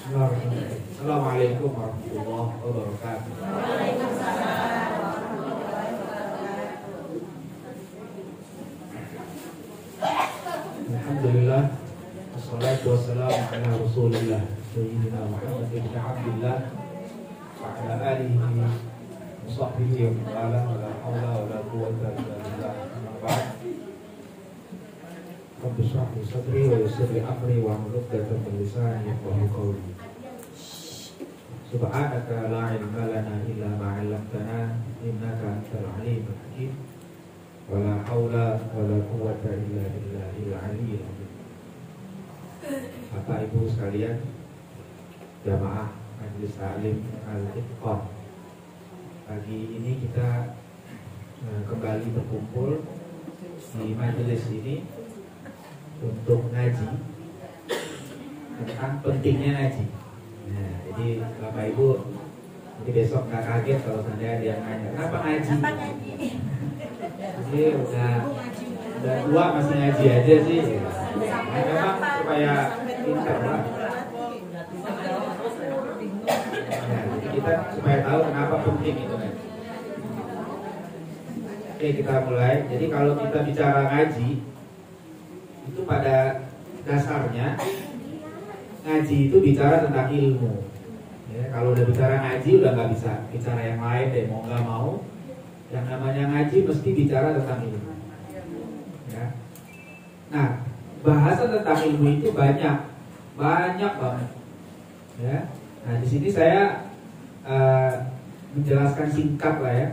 Bismillahirrahmanirrahim. Assalamualaikum warahmatullahi wabarakatuh. Alhamdulillah, wassalatu wassalamu ala Rasulillah Sayyidina Muhammad ibn Abdillah wa ala alihi wa sahbihi wa ala la hawla wa la quwwata illa billah. Rabbi shrah li sadri wa yassir li amri wa hlul 'uqdatam min lisani yafqahu qawli. Subhanaka la ilma lana illa ma 'allamtana innaka antal alimul hakim. Wala haula wala quwwata illa billahil aliyyil azim. Bapak Ibu sekalian, jamaah Majelis Taklim Al-Itqan, pagi ini kita kembali berkumpul di majelis ini untuk ngaji tentang pentingnya ngaji. Nah, jadi Bapak Ibu, jadi besok nggak kaget kalau ada yang nanya kenapa ngaji. Jadi udah dua masih ngaji aja sih. Nah, memang supaya pintar lah. Nah, jadi kita supaya tahu kenapa penting itu kan. Oke, kita mulai. Jadi kalau kita bicara ngaji, itu pada dasarnya ngaji itu bicara tentang ilmu. Ya, kalau udah bicara ngaji udah nggak bisa bicara yang lain deh, mau nggak mau. Yang namanya ngaji mesti bicara tentang ilmu. Ya. Nah, bahasan tentang ilmu itu banyak banget. Ya. Nah, di sini saya menjelaskan singkat lah ya,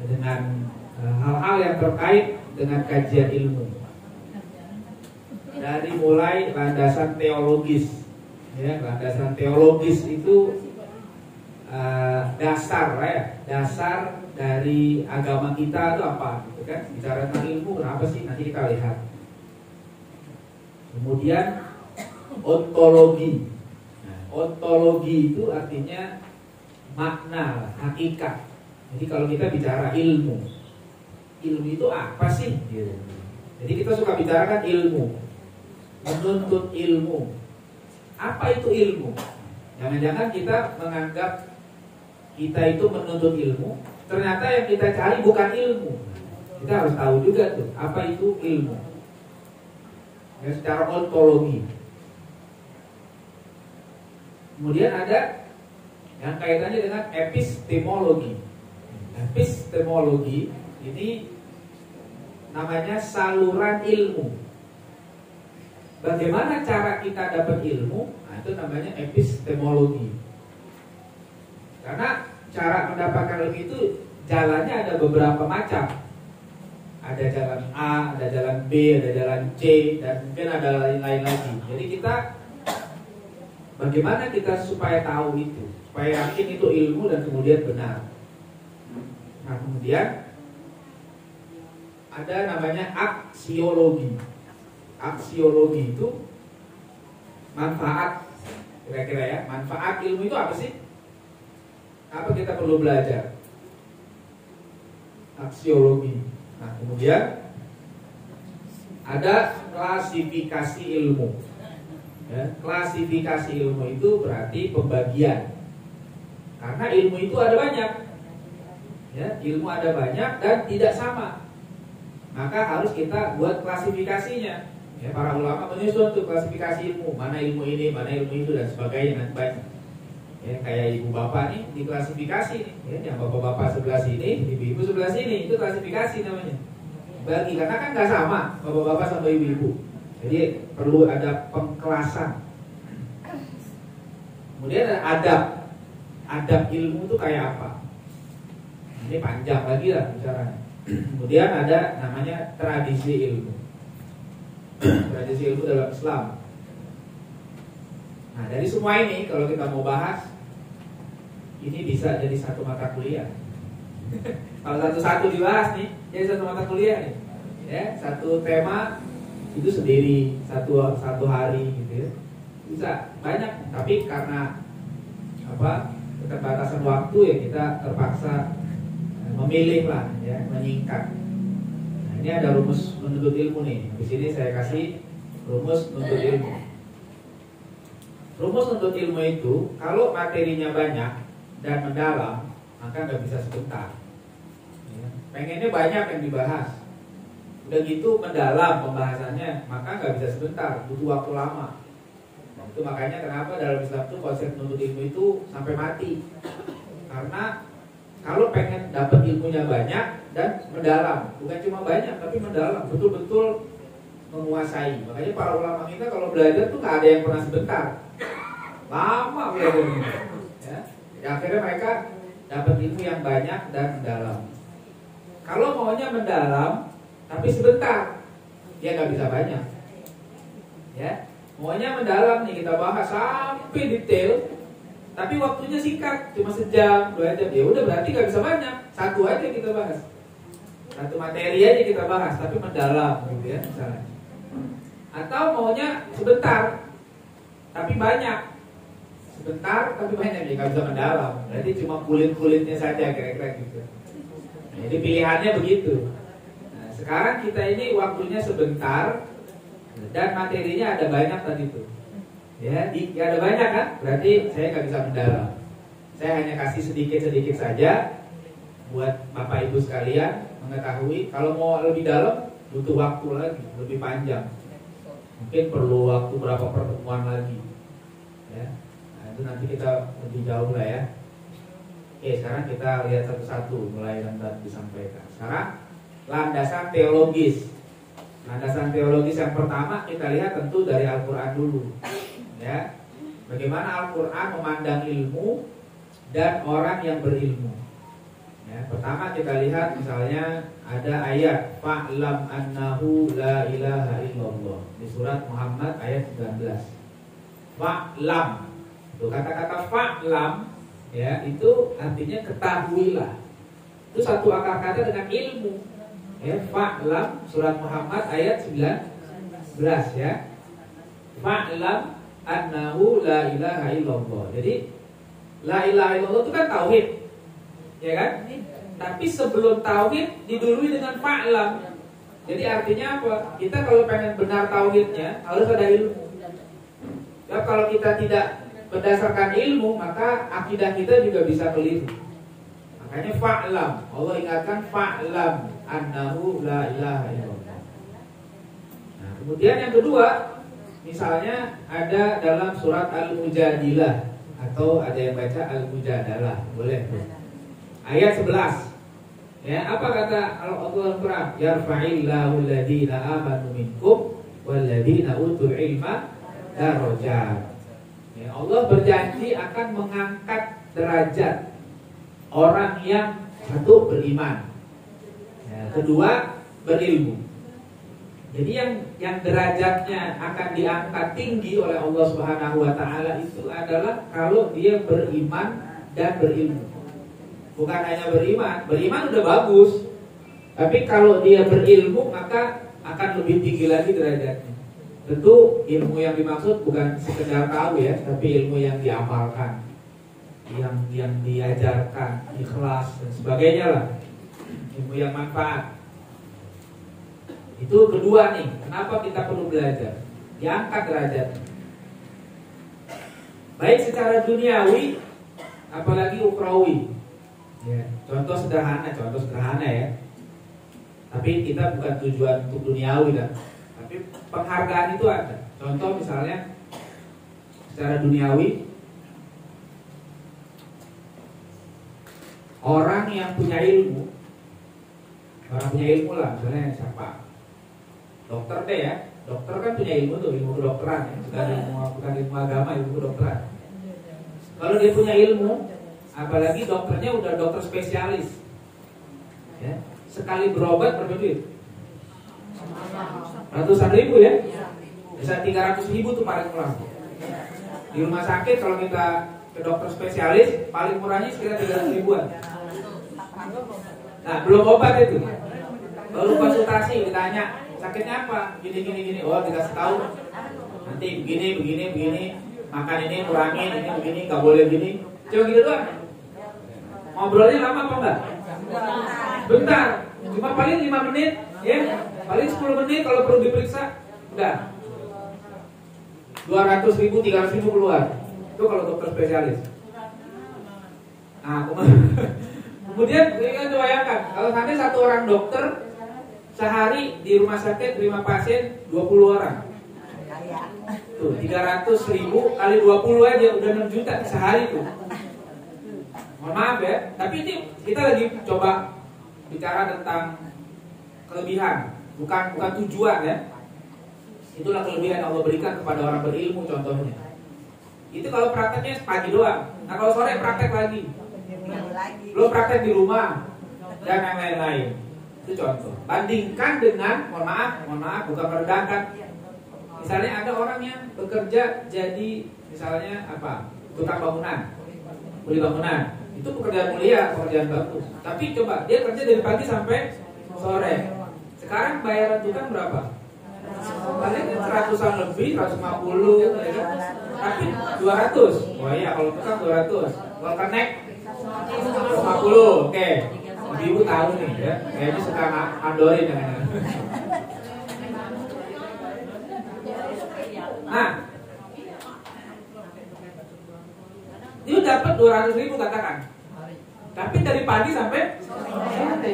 dengan hal-hal yang terkait dengan kajian ilmu. Dari mulai landasan teologis, ya, landasan teologis itu dasar lah ya, dasar dari agama kita itu apa, gitu kan? Bicara tentang ilmu, kenapa sih? Nanti kita lihat. Kemudian ontologi. Nah, ontologi itu artinya makna, hakikat. Jadi kalau kita bicara ilmu, ilmu itu apa sih? Gitu. Jadi kita suka bicarakan ilmu, menuntut ilmu. Apa itu ilmu? Jangan-jangan kita menganggap kita itu menuntut ilmu, ternyata yang kita cari bukan ilmu. Kita harus tahu juga tuh apa itu ilmu. Ya, secara ontologi. Kemudian ada yang kaitannya dengan epistemologi. Epistemologi ini namanya saluran ilmu. Bagaimana cara kita dapat ilmu? Nah, itu namanya epistemologi. Karena cara mendapatkan ilmu itu jalannya ada beberapa macam. Ada jalan A, ada jalan B, ada jalan C, dan mungkin ada lain-lain lagi. Jadi kita, bagaimana kita supaya tahu itu, supaya yakin itu ilmu dan kemudian benar. Nah, kemudian ada namanya aksiologi. Aksiologi itu manfaat, kira-kira ya, manfaat ilmu itu apa sih? Apa kita perlu belajar? Aksiologi. Nah, kemudian ada klasifikasi ilmu. Ya, klasifikasi ilmu itu berarti pembagian. Karena ilmu itu ada banyak. Ya, ilmu ada banyak dan tidak sama. Maka harus kita buat klasifikasinya. Ya, para ulama menyusun tuh klasifikasi ilmu, mana ilmu ini, mana ilmu itu dan sebagainya, dan banyak. Ya, kayak ibu bapak nih diklasifikasi nih, ya, yang bapak-bapak sebelah sini, ibu-ibu sebelah sini, itu klasifikasi namanya. Bagi, karena kan nggak sama bapak-bapak sama ibu-ibu, jadi perlu ada pengkelasan. Kemudian ada adab. Adab ilmu itu kayak apa? Ini panjang lagi lah bicaranya. Kemudian ada namanya tradisi ilmu. Tradisi ilmu dalam Islam. Nah, dari semua ini kalau kita mau bahas, ini bisa jadi satu mata kuliah. Kalau satu-satu dibahas nih, jadi satu mata kuliah nih. Ya, satu tema itu sendiri satu hari gitu ya. Bisa banyak, tapi karena keterbatasan waktu ya kita terpaksa memilih lah ya, menyingkat. Nah, ini ada rumus menuntut ilmu nih. Di sini saya kasih rumus menuntut ilmu. Rumus untuk ilmu itu, kalau materinya banyak dan mendalam, maka nggak bisa sebentar. Ya. Pengennya banyak yang dibahas. Udah gitu mendalam pembahasannya, maka nggak bisa sebentar, butuh waktu lama. Itu makanya kenapa dalam Islam itu konsep menuntut ilmu itu sampai mati. Karena kalau pengen dapat ilmunya banyak dan mendalam, bukan cuma banyak tapi mendalam, betul-betul menguasai. Makanya para ulama kita kalau belajar tuh nggak ada yang pernah sebentar, lama belajarnya. Ya, akhirnya mereka dapat ilmu yang banyak dan mendalam. Kalau maunya mendalam tapi sebentar, dia nggak bisa banyak. Ya, maunya mendalam nih kita bahas sampai detail, tapi waktunya singkat, cuma sejam, 2 jam. Ya udah berarti nggak bisa banyak. Satu aja kita bahas, satu materi aja kita bahas, tapi mendalam, gitu ya misalnya. Atau maunya sebentar, tapi banyak. Sebentar tapi banyak, ya nggak bisa mendalam. Berarti cuma kulit-kulitnya saja kira-kira gitu. Nah, jadi pilihannya begitu. Nah, sekarang kita ini waktunya sebentar dan materinya ada banyak tadi itu. Ya, ada banyak kan? Berarti saya nggak bisa mendalam. Saya hanya kasih sedikit-sedikit saja buat Bapak Ibu sekalian mengetahui. Kalau mau lebih dalam butuh waktu lagi, lebih panjang. Mungkin perlu waktu berapa pertemuan lagi. Ya. Nah, itu nanti kita lebih jauh lah ya. Oke, sekarang kita lihat satu-satu mulai yang tadi disampaikan. Sekarang landasan teologis. Landasan teologis yang pertama kita lihat tentu dari Al-Quran dulu. Ya, bagaimana Al-Quran memandang ilmu dan orang yang berilmu. Ya, pertama kita lihat misalnya ada ayat fa'lam annahu la ilaha illallah di surat Muhammad ayat 19. Fa'lam. Itu kata-kata fa'lam ya, itu artinya ketahuilah. Itu satu akar kata dengan ilmu. Ya, fa'lam surat Muhammad ayat 19 ya. Fa'lam annahu la ilaha illallah. Jadi la ilaha illallah itu kan tauhid. Ya kan? Tapi sebelum tauhid didului dengan fa'lam. Jadi artinya apa? Kita kalau pengen benar tauhidnya harus ada ilmu. Ya, kalau kita tidak berdasarkan ilmu, maka akidah kita juga bisa keliru. Makanya fa'lam. Allah ingatkan fa'lam annahu la ilaha illallah. Nah, kemudian yang kedua, misalnya ada dalam surat Al-Mujadilah atau ada yang baca Al-Mujadalah, boleh. Ayat 11. Ya, apa kata Al-Quran? Yarfa'illahu alladhina amanu minkum walladhina utul ilma darajat. Ya, Allah berjanji akan mengangkat derajat orang yang satu beriman, ya, kedua berilmu. Jadi yang derajatnya akan diangkat tinggi oleh Allah Subhanahu wa taala itu adalah kalau dia beriman dan berilmu. Bukan hanya beriman udah bagus. Tapi kalau dia berilmu maka akan lebih tinggi lagi derajatnya. Tentu ilmu yang dimaksud bukan sekedar tahu ya, tapi ilmu yang diamalkan, yang diajarkan, ikhlas dan sebagainya lah. Ilmu yang manfaat. Itu kedua nih, kenapa kita perlu belajar? Diangkat derajat. Baik secara duniawi, apalagi ukhrawi. Ya, contoh sederhana ya. Tapi kita bukan tujuan untuk duniawi kan. Tapi penghargaan itu ada. Contoh misalnya secara duniawi, orang yang punya ilmu, lah, misalnya siapa? Dokter deh ya. Dokter kan punya ilmu tuh, ilmu kedokteran ya. Bukan ilmu agama, ilmu kedokteran. Kalau dia punya ilmu, apalagi dokternya udah dokter spesialis, ya, sekali berobat berapa duit? Ratusan ribu ya, bisa 300.000 tuh paling murah. Di rumah sakit kalau kita ke dokter spesialis paling murahnya sekitar 300 ribuan. Nah belum obat itu, baru konsultasi ditanya sakitnya apa, gini, oh dikasih tahu nanti begini, makan ini kurangin, ini begini, nggak boleh gini, cuma gitu doang. Ngobrolnya lama apa enggak? Bentar, cuma paling 5 menit, ya, paling 10 menit kalau perlu diperiksa, udah. 200.000, 300.000 keluar. Itu kalau dokter spesialis. Nah, kemudian kita bayangkan kalau sampai satu orang dokter sehari di rumah sakit terima pasien 20 orang. Tuh 300.000 kali 20 aja udah 6 juta sehari tuh. Mohon maaf ya, tapi ini kita lagi coba bicara tentang kelebihan, bukan tujuan ya. Itulah kelebihan yang Allah berikan kepada orang berilmu contohnya. Itu kalau prakteknya pagi doang. Nah kalau sore praktek lagi. Belum praktek di rumah dan yang lain-lain. Itu contoh. Bandingkan dengan, mohon maaf, bukan merendahkan. Misalnya ada orang yang bekerja jadi misalnya apa? Tukang bangunan, kuli bangunan. Itu pekerjaan mulia, pekerjaan bagus. Tapi coba dia kerja dari pagi sampai sore. Sekarang bayaran tukang berapa? Paling 100-an lebih, 150 ya kan? Tapi 200. Wah iya kalau tukang 200. Kalau connect 150. Oke. Ibu tahu nih ya. Kayaknya suka andorin ya. Nah, dia dapat 200.000 katakan. Tapi dari pagi sampai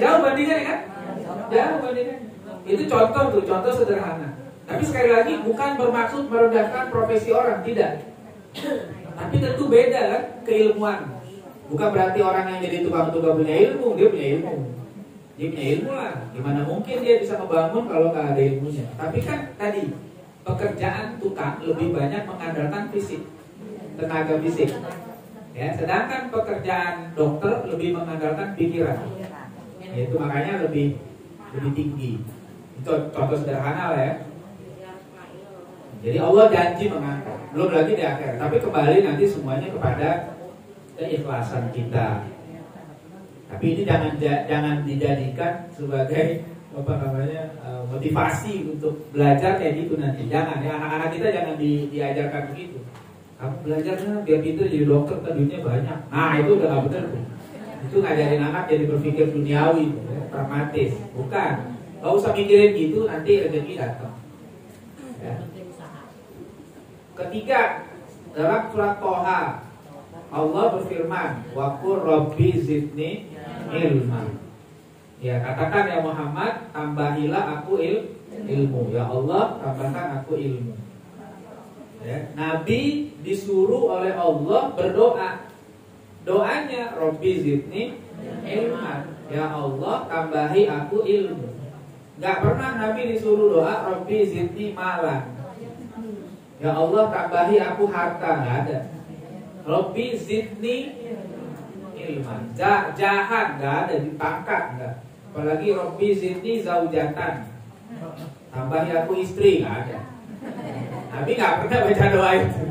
jauh bandingannya kan? Jauh bandingannya. Itu contoh sederhana. Tapi sekali lagi bukan bermaksud merendahkan profesi orang, tidak. Tapi tentu beda kan keilmuan. Bukan berarti orang yang jadi tukang punya ilmu, dia punya ilmu. Dia punya ilmu lah. Gimana mungkin dia bisa membangun kalau nggak ada ilmunya? Tapi kan tadi pekerjaan tukang lebih banyak mengandalkan fisik, tenaga fisik. Ya, sedangkan pekerjaan dokter lebih mengandalkan pikiran. Itu makanya lebih tinggi. Itu contoh sederhana lah ya. Jadi Allah janji mengangkat, belum lagi di akhir. Tapi kembali nanti semuanya kepada keikhlasan kita. Tapi ini jangan dijadikan sebagai motivasi untuk belajar kayak gitu nanti. Jangan ya, anak-anak kita jangan diajarkan begitu. Kamu belajarnya biar pintar jadi dokter, duitnya banyak. Nah itu udah nggak benar. Itu ngajarin anak jadi berpikir duniawi, ya, pragmatis. Bukan. Gak usah mikirin gitu, nanti rezeki datang. Ya. Ketiga, dalam surat Toha Allah berfirman, wa qur rabbi zidni ilma. Ya, katakan ya Muhammad, tambahilah aku ilmu. Ya Allah, tambahkan aku ilmu. Ya, Nabi disuruh oleh Allah berdoa. Doanya Rabbi zidni ilma. Ya Allah, tambahi aku ilmu. Gak pernah Nabi disuruh doa Rabbi zidni malan. Ya Allah, tambahi aku harta. Gak ada. Rabbi zidni ilma. Jahan gak ada, dipangkat gak. Apalagi Rabbi zidni zaujatan. Tambahi aku istri, gak ada. Nabi gak pernah baca doa itu.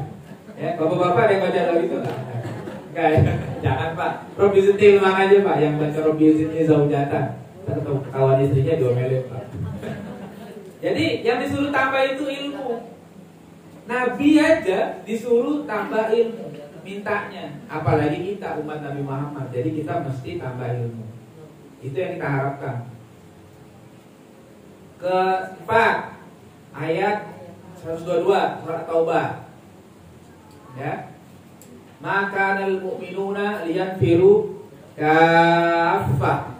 Ya, bapak-bapak ada yang baca doa itu gak? Enggak ya? Jangan Pak. Rabbi zidni ilma aja Pak. Yang baca Rabbi zidni zaujatan. Kawan istrinya diomelin Pak. Jadi yang disuruh tambah itu ilmu. Nabi aja disuruh tambah ilmu, mintanya. Apalagi kita umat Nabi Muhammad. Jadi kita mesti tambah ilmu. Itu yang kita harapkan. Keempat, ayat 122 surat Taubah. Ya. Maka al-mu'minuna liyanfiru kaffah.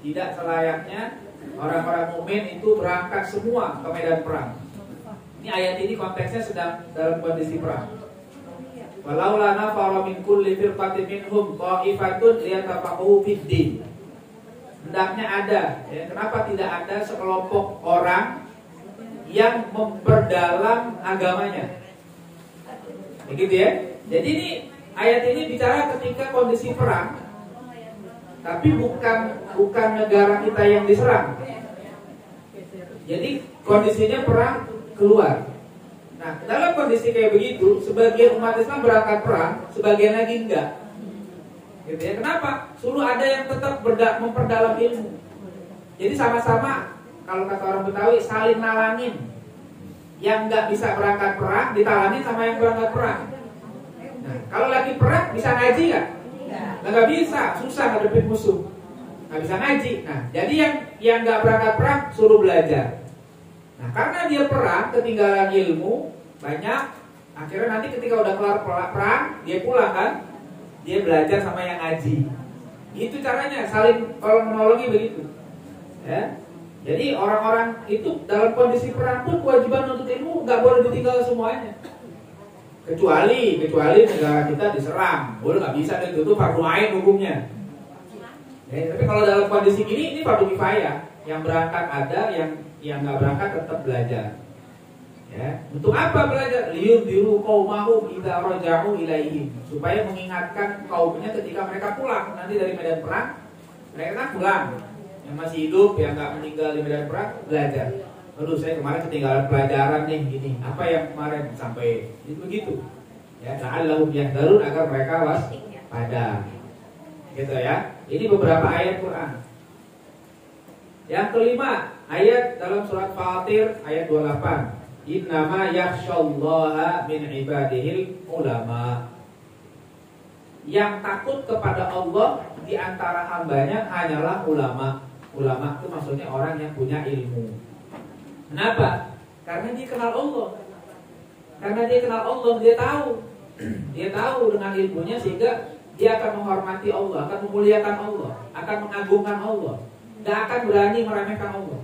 Tidak selayaknya orang-orang mukmin itu berangkat semua ke medan perang. Ini ayat ini konteksnya sedang dalam kondisi perang. Walaula nafara min kulli firqatin minhum ta'ifatun liyatafaqahu fid-din. Hendaknya ada, ya, kenapa tidak ada sekelompok orang yang memperdalam agamanya? Begitu ya. Jadi ini ayat ini bicara ketika kondisi perang. Tapi bukan negara kita yang diserang. Jadi kondisinya perang keluar. Nah, dalam kondisi kayak begitu, sebagian umat Islam berangkat perang, sebagian lagi enggak. Gitu ya. Kenapa? Suruh ada yang tetap memperdalam ilmu. Jadi sama-sama, kalau kata orang Betawi, saling nalangin. Yang enggak bisa berangkat perang, ditalangin sama yang berangkat perang. Nah, kalau lagi perang bisa ngaji nggak? Nggak bisa, susah ngadepin musuh. Nggak bisa ngaji. Nah, jadi yang nggak berangkat perang suruh belajar. Nah, karena dia perang ketinggalan ilmu, banyak. Akhirnya nanti ketika udah kelar perang, dia pulang kan, dia belajar sama yang ngaji. Itu caranya, saling tolong menolongi begitu. Ya. Jadi orang-orang itu dalam kondisi perang pun kewajiban untuk ilmu nggak boleh ditinggal semuanya. Kecuali negara kita diserang, boleh nggak bisa itu fardu ain hukumnya. Ya, tapi kalau dalam kondisi ini fardu kifayah. Yang berangkat ada, yang nggak berangkat tetap belajar. Ya, untuk apa belajar? Liyudhiru qaumahum idza raja'u ilaihim, supaya mengingatkan kaumnya ketika mereka pulang nanti dari medan perang. Mereka kan pulang, yang masih hidup, yang nggak meninggal di medan perang belajar. Aduh, saya kemarin ketinggalan pelajaran nih, gini. Apa yang kemarin sampai itu begitu? Ya, la'allahum yahdharun, agar mereka waspada. Gitu ya. Ini beberapa ayat Quran. Yang kelima, ayat dalam surat Fatir ayat 28. Innama yakhsyallaha min ibadihil ulama. Yang takut kepada Allah di antara hambanya hanyalah ulama. Ulama itu maksudnya orang yang punya ilmu. Kenapa? Karena dia kenal Allah. Karena dia kenal Allah, dia tahu. Dia tahu dengan ilmunya sehingga dia akan menghormati Allah, akan memuliakan Allah, akan mengagungkan Allah. Gak akan berani meremehkan Allah.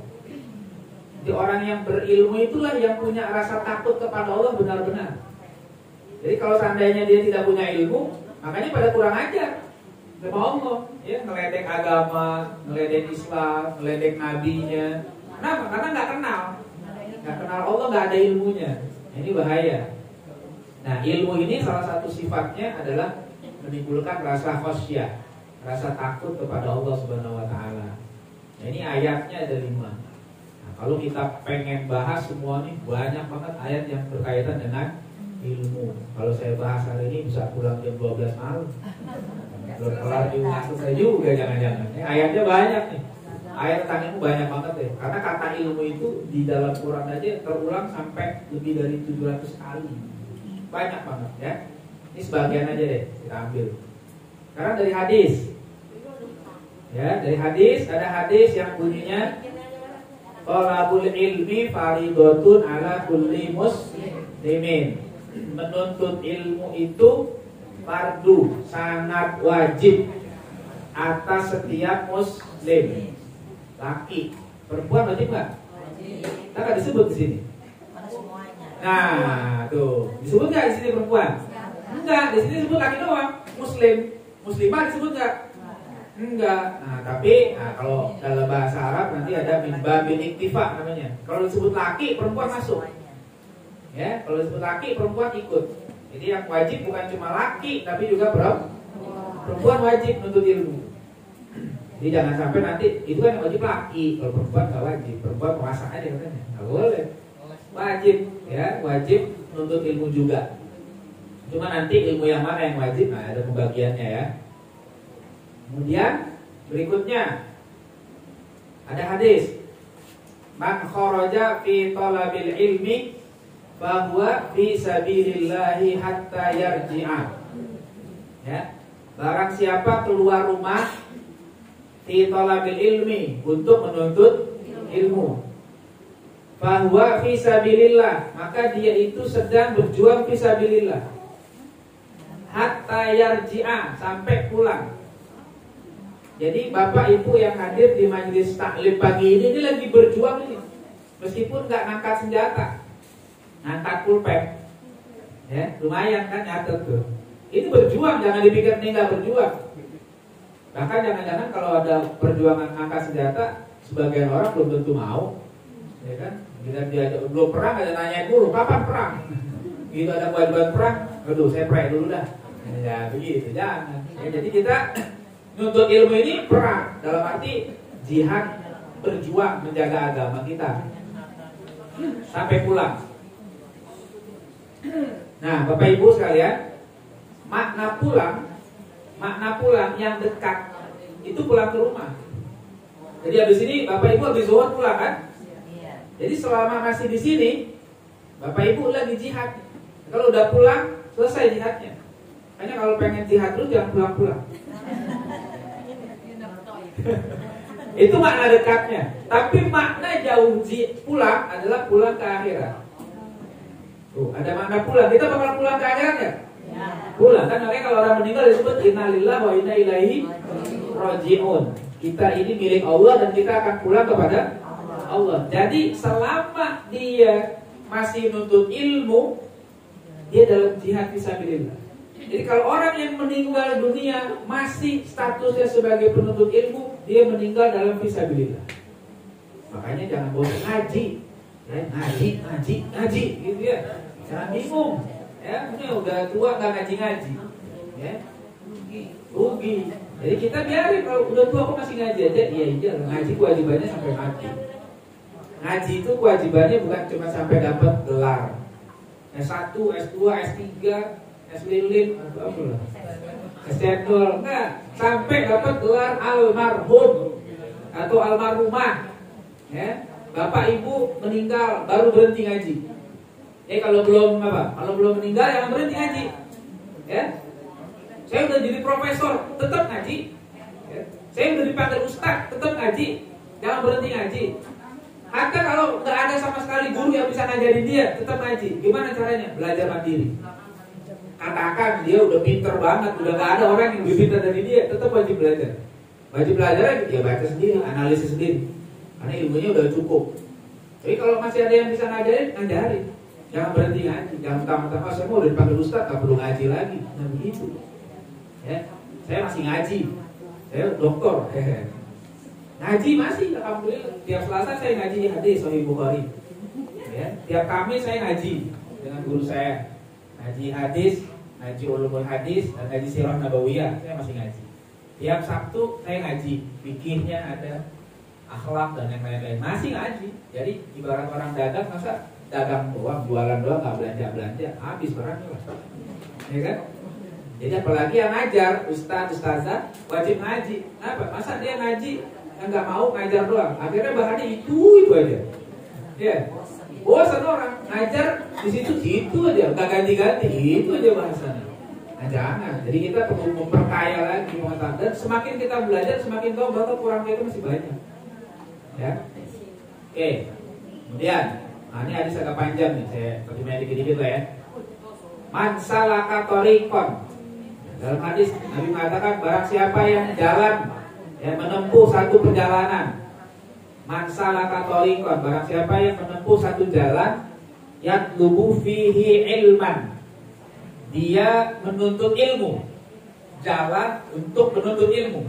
Jadi orang yang berilmu itulah yang punya rasa takut kepada Allah benar-benar. Jadi kalau seandainya dia tidak punya ilmu, makanya pada kurang ajar sama Allah, ya, ngeledek agama, ngeledek Islam, ngeledek nabinya. Kenapa? Karena nggak kenal Allah, nggak ada ilmunya. Ini bahaya. Nah, ilmu ini salah satu sifatnya adalah menimbulkan rasa khasyah, rasa takut kepada Allah Subhanahu Wa Taala. Nah, ini ayatnya ada 5. Kalau kita pengen bahas semua nih, banyak banget ayat yang berkaitan dengan ilmu. Kalau saya bahas hari ini bisa pulang jam 12 malam. Belum kelar juga, selesai juga jangan-jangan. Ayatnya banyak nih. Ayat tentang ilmu banyak banget deh. Karena kata ilmu itu di dalam Quran aja terulang sampai lebih dari 700 kali. Banyak banget ya. Ini sebagian aja deh kita ambil. Sekarang dari hadis. Ya, dari hadis ada hadis yang bunyinya Thalabul ilmi faridatun ala kulli muslimin. Menuntut ilmu itu fardu, sangat wajib atas setiap muslim. Laki, perempuan wajib nggak? Kita nggak disebut di sini. Nah, tuh disebut nggak di sini perempuan? Enggak, di sini disebut laki doang. Muslim, muslimah disebut nggak? Enggak. Nah, tapi kalau dalam bahasa Arab nanti ada min babil iktifa namanya. Kalau disebut laki, perempuan masuk. Ya, kalau disebut laki, perempuan ikut. Jadi yang wajib bukan cuma laki, tapi juga perempuan wajib nuntut ilmu. Jadi jangan sampai nanti itu kan yang wajib laki, kalau perempuan nggak wajib. Perempuan puasa aja katanya, nggak boleh. Wajib, ya, wajib nuntut ilmu juga. Cuma nanti ilmu yang mana yang wajib, nah ada pembagiannya ya. Kemudian berikutnya ada hadis man kharaja fi talabil ilmi fahuwa fi sabilillahi hatta yarji'a. Ya, barang siapa keluar rumah fi talabil ilmi untuk menuntut ilmu, fahuwa fi sabilillah, maka dia itu sedang berjuang fi sabilillah hatta yarji'a, sampai pulang. Jadi bapak ibu yang hadir di majelis taklim pagi ini lagi berjuang ini, meskipun nggak ngangkat senjata, ngangkat pulpen, ya lumayan kan nyatet tuh. Ini berjuang, jangan dipikir ini nggak berjuang. Bahkan jangan-jangan kalau ada perjuangan ngangkat senjata, sebagian orang belum tentu mau, ya kan? Kita diajak belum perang, ada nanya dulu kapan perang. Gitu ada kewajiban perang, aduh saya pray dulu dah. Ya begitu, jangan. Ya, jadi kita nuntut ilmu ini perang, dalam arti jihad, berjuang menjaga agama kita sampai pulang. Nah, Bapak Ibu sekalian, makna pulang yang dekat itu pulang ke rumah. Jadi habis ini Bapak Ibu habis zuhur pulang kan? Jadi selama masih di sini Bapak Ibu lagi jihad. Kalau udah pulang selesai jihadnya. Hanya kalau pengen jihad terus jangan pulang-pulang. Itu makna dekatnya. Tapi makna jauh pulang adalah pulang ke akhirat. Ada makna pulang. Kita bakal pulang ke akhirat ya? Pulang kan, makanya kalau orang meninggal disebut innalillahi wa inna ilaihi raji'un. Kita ini milik Allah dan kita akan pulang kepada Allah. Jadi selama dia masih nuntut ilmu, dia dalam jihad fisabilillah. Jadi kalau orang yang meninggal dunia masih statusnya sebagai penuntut ilmu, dia meninggal dalam fisabilillah. Makanya jangan bosan ngaji, ya, ngaji, gitu ya. Jangan bingung, ya. Ini udah tua nggak ngaji, ya. Rugi. Jadi kita biarin, kalau udah tua kok masih ngaji aja. Iya, ngaji kewajibannya sampai mati. Ngaji itu kewajibannya bukan cuma sampai dapat gelar S1, S2, S3, S-Lilin atau apa lah, S-Cendol, enggak, sampai dapat gelar almarhum atau almarhumah. Ya, bapak ibu meninggal baru berhenti ngaji. Kalau belum Kalau belum meninggal jangan berhenti ngaji. Ya, saya udah jadi profesor, tetap ngaji. Ya, saya udah dipanggil ustaz, tetap ngaji. Jangan berhenti ngaji. Hatta kalau nggak ada sama sekali guru yang bisa ngajarin dia, tetap ngaji. Gimana caranya? Belajar mandiri. Katakan dia udah pinter banget, udah nggak ada orang yang lebih pintar dari dia, tetap wajib belajar. Wajib belajar ya baca sendiri, analisis sendiri. Karena ilmunya udah cukup. Tapi kalau masih ada yang bisa ngajarin. Jangan berhenti ngaji. Jangan mentang-mentang saya mau udah dipanggil ustaz, nggak perlu ngaji lagi. Nah begitu. Ya, saya masih ngaji. Saya doktor. Ngaji masih, alhamdulillah. Tiap Selasa saya ngaji hadis Sahih Bukhari. Ya, tiap Kamis saya ngaji dengan guru saya. Ngaji hadis, ngaji ulumul hadis, dan ngaji sirah nabawiyah. Saya masih ngaji. Tiap Sabtu saya ngaji. Fikihnya ada, akhlak dan yang lain-lain. Masih ngaji. Jadi ibarat orang dagang, masa dagang doang, jualan doang, nggak belanja, habis barangnya lah. Ya kan? Jadi apalagi yang ngajar, ustazah wajib ngaji. Kenapa? Masa dia ngaji nggak mau ngajar doang? Akhirnya bahannya itu aja. Ya, bosan orang ngajar di situ aja, nggak ganti-ganti, itu aja bahasanya. Nah jangan. Jadi kita perlu memperkaya lagi pengetahuan. Dan semakin kita belajar, semakin tahu bahwa kurang kita masih banyak. Ya. Oke. Kemudian, ini hadis agak panjang nih, saya terjemahin dikit-dikit lah ya. Man salaka thariqan. Dalam hadis Nabi mengatakan barang siapa yang jalan, yang menempuh satu perjalanan. Man salaka thariqan, barang siapa yang menempuh satu jalan, yatlubu fihi ilman. Dia menuntut ilmu. Jalan untuk menuntut ilmu.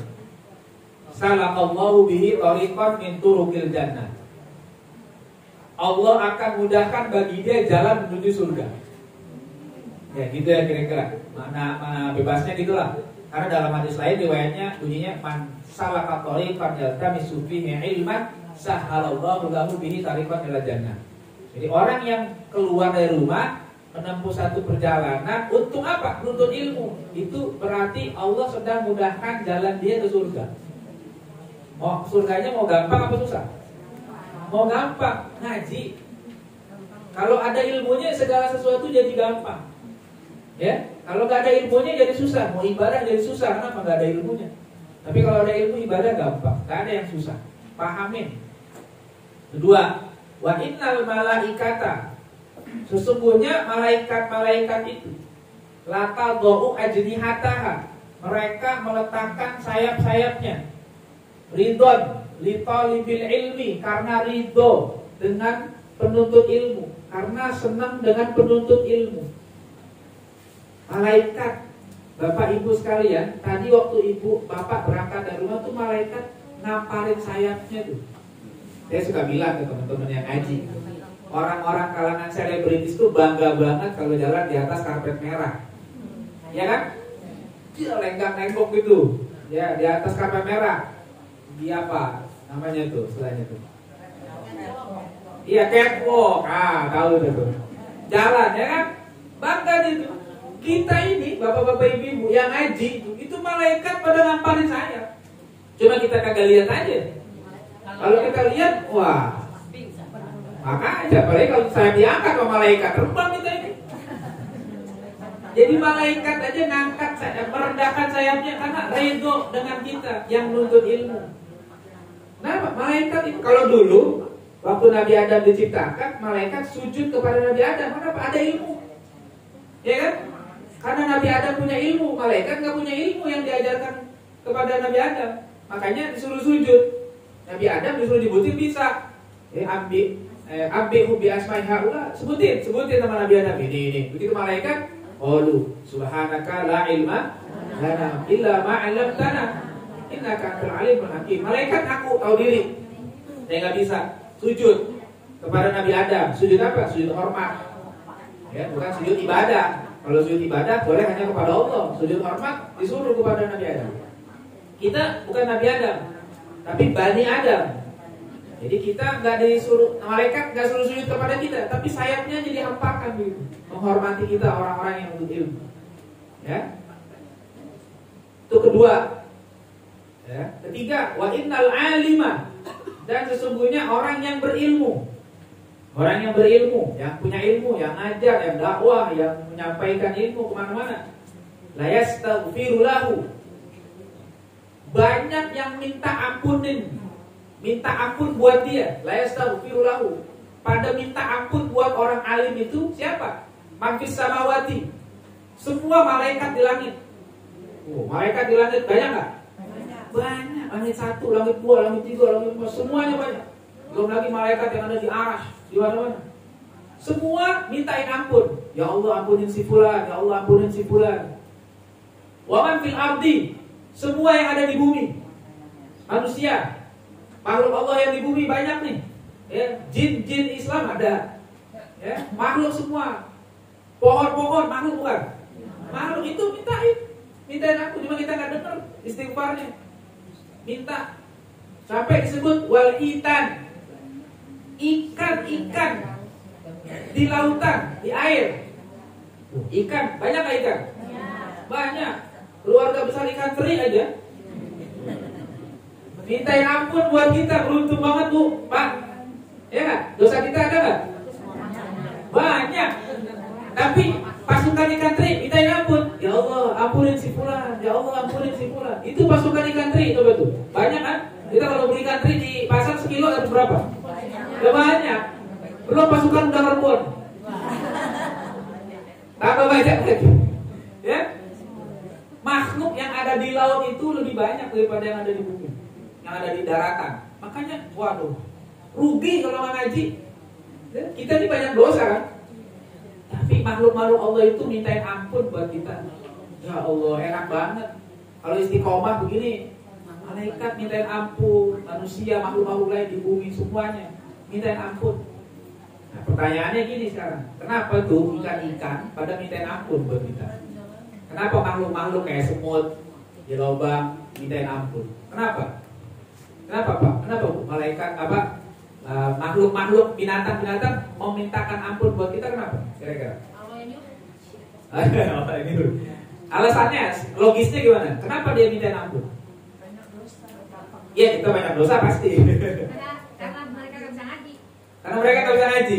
Salakallahu bihi thariqan min turuqil jannah. Allah akan mudahkan bagi dia jalan menuju surga. Ya gitu ya kira-kira. Mana bebasnya gitulah. Karena dalam hadis lain riwayatnya bunyinya man salaka thariqan yaltamisu fihi ilman sahhalallahu lahu bihi tariqan ila jannah. Jadi orang yang keluar dari rumah menempuh satu perjalanan untuk apa? Menuntut ilmu. Itu berarti Allah sedang mudahkan jalan dia ke surga. Oh, surganya mau gampang apa susah? Mau gampang, ngaji. Kalau ada ilmunya segala sesuatu jadi gampang. Ya, kalau nggak ada ilmunya jadi susah. Mau ibadah jadi susah, kenapa nggak ada ilmunya? Tapi kalau ada ilmu ibadah gampang, nggak ada yang susah. Pahamin. Kedua, wa innal malaikata. Sesungguhnya malaikat-malaikat itu lata do'u ajnihataha. Mereka meletakkan sayap-sayapnya. Ridon litalibil ilmi, karena ridho dengan penuntut ilmu, karena senang dengan penuntut ilmu. Malaikat, bapak ibu sekalian, tadi waktu ibu bapak berangkat dari rumah tuh malaikat ngaparin sayapnya tuh. Saya suka bilang ke teman-teman yang ngaji, orang-orang kalangan selebritis tuh bangga banget kalau jalan di atas karpet merah, ya kan? Dia lenggak-lenggok gitu, ya di atas karpet merah. Dia apa namanya tuh selain itu? Iya, catwalk. Tahu itu. Jalan ya kan? Bangga itu. Kita ini bapak-bapak ibu-ibu yang ngaji itu malaikat pada ngamparin saya. Cuma kita kagak lihat aja. Kalau kita lihat, wah. Makanya apalagi kalau saya diangkat sama malaikat, terbang kita ini. Jadi malaikat aja ngangkat saya, merendahkan sayapnya karena ridho dengan kita yang nuntut ilmu. Nah, malaikat itu kalau dulu Waktu Nabi Adam diciptakan, malaikat sujud kepada Nabi Adam. Kenapa? Ada ilmu. Ya kan? Karena Nabi Adam punya ilmu, malaikat nggak punya ilmu yang diajarkan kepada Nabi Adam. Makanya disuruh sujud. Nabi Adam disuruh nyebutin bisa. Ambi hubi asma'i haula, sebutin nama Nabi Adam ini. Begitu malaikat, qalu subhanaka la ilma lana illa ma 'allamtana innaka antal alimul hakim. Malaikat aku tahu diri. Saya nggak bisa sujud kepada Nabi Adam. Sujud apa? Sujud hormat. Ya, bukan sujud ibadah. Kalau sujud ibadah boleh hanya kepada Allah. Sujud hormat disuruh kepada Nabi Adam. Kita bukan Nabi Adam, tapi Bani Adam. Jadi kita nggak disuruh, malaikat nggak suruh sujud kepada kita, tapi sayapnya jadi hampakan gitu, menghormati kita orang-orang yang berilmu. Ya. Itu kedua. Ya. Ketiga, wa innal alima, dan sesungguhnya orang yang berilmu. Orang yang berilmu, yang punya ilmu, yang ngajar, yang dakwah, yang menyampaikan ilmu kemana-mana. La yastaghfiru lahu. Banyak yang minta ampun buat dia. La yastaghfiru lahu. Pada minta ampun buat orang alim itu siapa? Man fis samawati. Semua malaikat di langit. Malaikat di langit banyak nggak? Banyak. Langit 1, langit 2, langit 3, langit 4, semuanya banyak. Belum lagi malaikat yang ada di Arsy, di mana-mana. Semua mintain ampun. Ya Allah ampunin si fulan, ya Allah ampunin si fulan. Wa man fil ardi. Semua yang ada di bumi. Manusia, makhluk Allah yang di bumi banyak nih. Ya, jin Islam ada. Ya, makhluk semua. Pohon-pohon makhluk bukan? Makhluk itu mintain aku, cuma kita nggak dengar istighfarnya. Minta sampai disebut wal itan. Ikan di lautan, di air. Ikan, banyak nggak ikan? Banyak. Keluarga besar ikan teri aja. Mintain ampun buat kita, beruntung banget Bu, Pak. Ya nggak? Dosa kita ada nggak? Banyak. Tapi pasukan ikan teri mintain ampun. Ya Allah, ampunin si fulan. Ya Allah, ampunin si fulan. Itu pasukan ikan teri, coba tuh. Banyak kan? Kita kalau beli ikan teri di pasar sekilo ada berapa? Udah banyak. Belum pasukan udang rebun. Tambah banyak lagi. Ya? Makhluk yang ada di laut itu lebih banyak daripada yang ada di bumi, yang ada di daratan. Makanya, waduh, rugi kalau nggak ngaji. Ya? Kita ini banyak dosa kan? Tapi makhluk-makhluk Allah itu mintain ampun buat kita. Ya Allah, enak banget. Kalau istiqomah begini, malaikat mintain ampun, manusia, makhluk-makhluk lain di bumi semuanya mintain ampun. Nah, pertanyaannya gini sekarang, kenapa tuh ikan-ikan pada mintain ampun buat kita? Kenapa makhluk-makhluk kayak semut di lubang mintain ampun? Kenapa? Kenapa Pak? Kenapa Bu? Malaikat apa? Makhluk-makhluk binatang-binatang memintakan ampun buat kita kenapa? Kira-kira? Alasannya, logisnya gimana? Kenapa dia mintain ampun? Iya, kita banyak dosa pasti. Karena mereka nggak bisa ngaji. Karena mereka nggak bisa ngaji.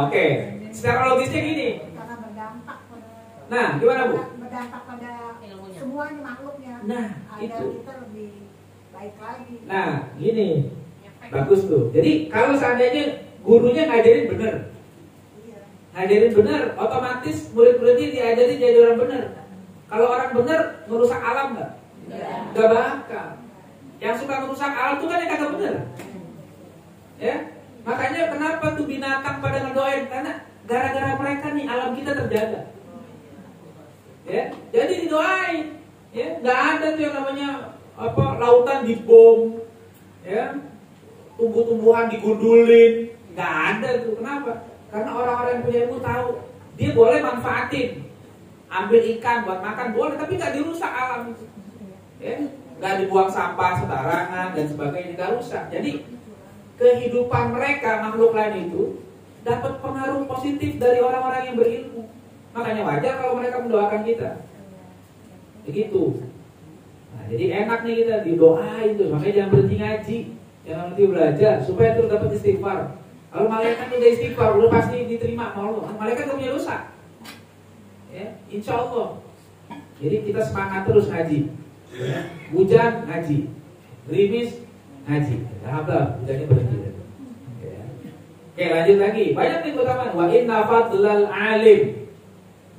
Oke. Secara logisnya gini. Karena berdampak pada. Nah, gimana Bu? Berdampak pada ilmunya. Semuanya makhluknya. Nah, ada itu. kita lebih baik lagi. Nah, gini. Bagus tuh. Jadi kalau seandainya gurunya ngajarin bener, ngajarin bener, otomatis murid-muridnya diajarin jadi orang bener. Kalau orang bener merusak alam nggak? Nggak bakal. Yang suka merusak alam tuh kan yang kagak bener. Ya, makanya kenapa tuh binatang pada ngedoain? Karena gara-gara mereka nih alam kita terjaga. Ya, jadi didoain. Ya, nggak ada tuh yang namanya apa lautan dibom, ya, tumbuh-tumbuhan digundulin, nggak ada tuh. Kenapa? Karena orang-orang yang punya ilmu tahu dia boleh manfaatin, ambil ikan buat makan boleh, tapi nggak dirusak alam itu. Ya, nggak dibuang sampah sembarangan dan sebagainya, nggak rusak. Jadi kehidupan mereka makhluk lain itu dapat pengaruh positif dari orang-orang yang berilmu. Makanya wajar kalau mereka mendoakan kita. Begitu. Nah, jadi enak nih kita didoain tuh. Makanya jangan berhenti ngaji, jangan berhenti belajar supaya terus dapat istighfar. Kalau malaikat udah istighfar, udah pasti diterima sama Allah. Malaikat gak punya dosa. Ya, insya Allah. Jadi kita semangat terus ngaji. Hujan ngaji, gerimis ngaji. Alhamdulillah, hujannya berhenti. Oke, lanjut lagi. Banyak nih keutamaan. Wa inna fadlal alim,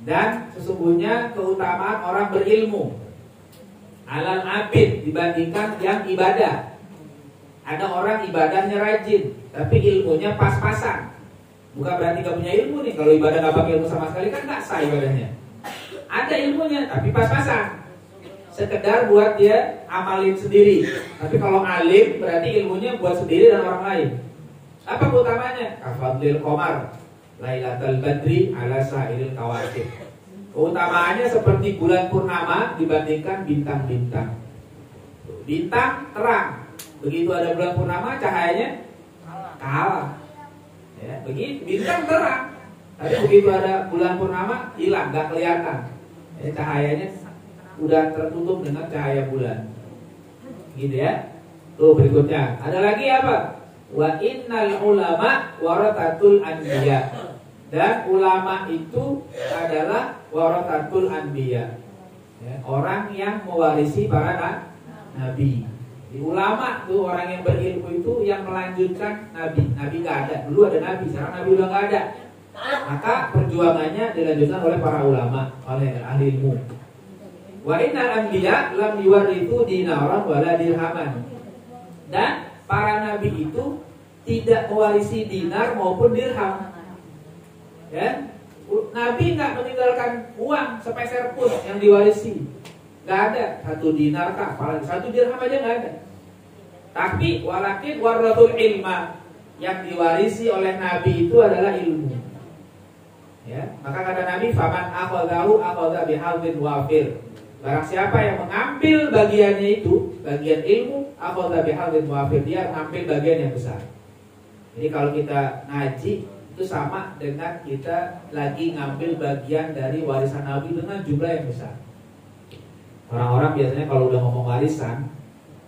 dan sesungguhnya keutamaan orang berilmu alal abid dibandingkan yang ibadah. Ada orang ibadahnya rajin, tapi ilmunya pas-pasan. Bukan berarti gak punya ilmu nih. Kalau ibadah gak pakai ilmu sama sekali kan gak sah ibadahnya. Ada ilmunya, tapi pas-pasan. Sekedar buat dia amalin sendiri. Tapi kalau alim berarti ilmunya buat sendiri dan orang lain. Apa keutamanya? Kafadlil qamar lailatul badri ala sairil kawakib. Keutamaannya seperti bulan purnama dibandingkan bintang-bintang. Bintang terang, begitu ada bulan purnama cahayanya kalah. Ya, begitu bintang terang, tapi begitu ada bulan purnama hilang, gak kelihatan. Ya, cahayanya udah tertutup dengan cahaya bulan. Gitu ya. Tuh berikutnya. Ada lagi apa? Wa innal ulama warathatul anbiya. Dan ulama itu adalah warathatul anbiya. Ya, orang yang mewarisi para nabi. Di ulama tuh orang yang berilmu itu yang melanjutkan nabi. Nabi nggak ada, dulu ada nabi, sekarang nabi udah nggak ada. Maka perjuangannya dilanjutkan oleh para ulama, oleh ahli ilmu. Wa innal anbiya lam yuwarithu dinaran wala dirhaman. Dan para nabi itu tidak mewarisi dinar maupun dirham. Ya, nabi nggak meninggalkan uang sepeser pun yang diwarisi. Nggak ada satu dinar kah, satu dirham aja nggak ada. Tapi walakin warathul ilma, yang diwarisi oleh nabi itu adalah ilmu. Ya, maka kata Nabi, faman akhadhahu akhadha bihadzin wafir. Barang siapa yang mengambil bagiannya itu, bagian ilmu, akhadha bihadzin wafir, dia mengambil bagian yang besar. Jadi kalau kita ngaji itu sama dengan kita lagi ngambil bagian dari warisan Nabi dengan jumlah yang besar. Orang-orang biasanya kalau udah ngomong warisan,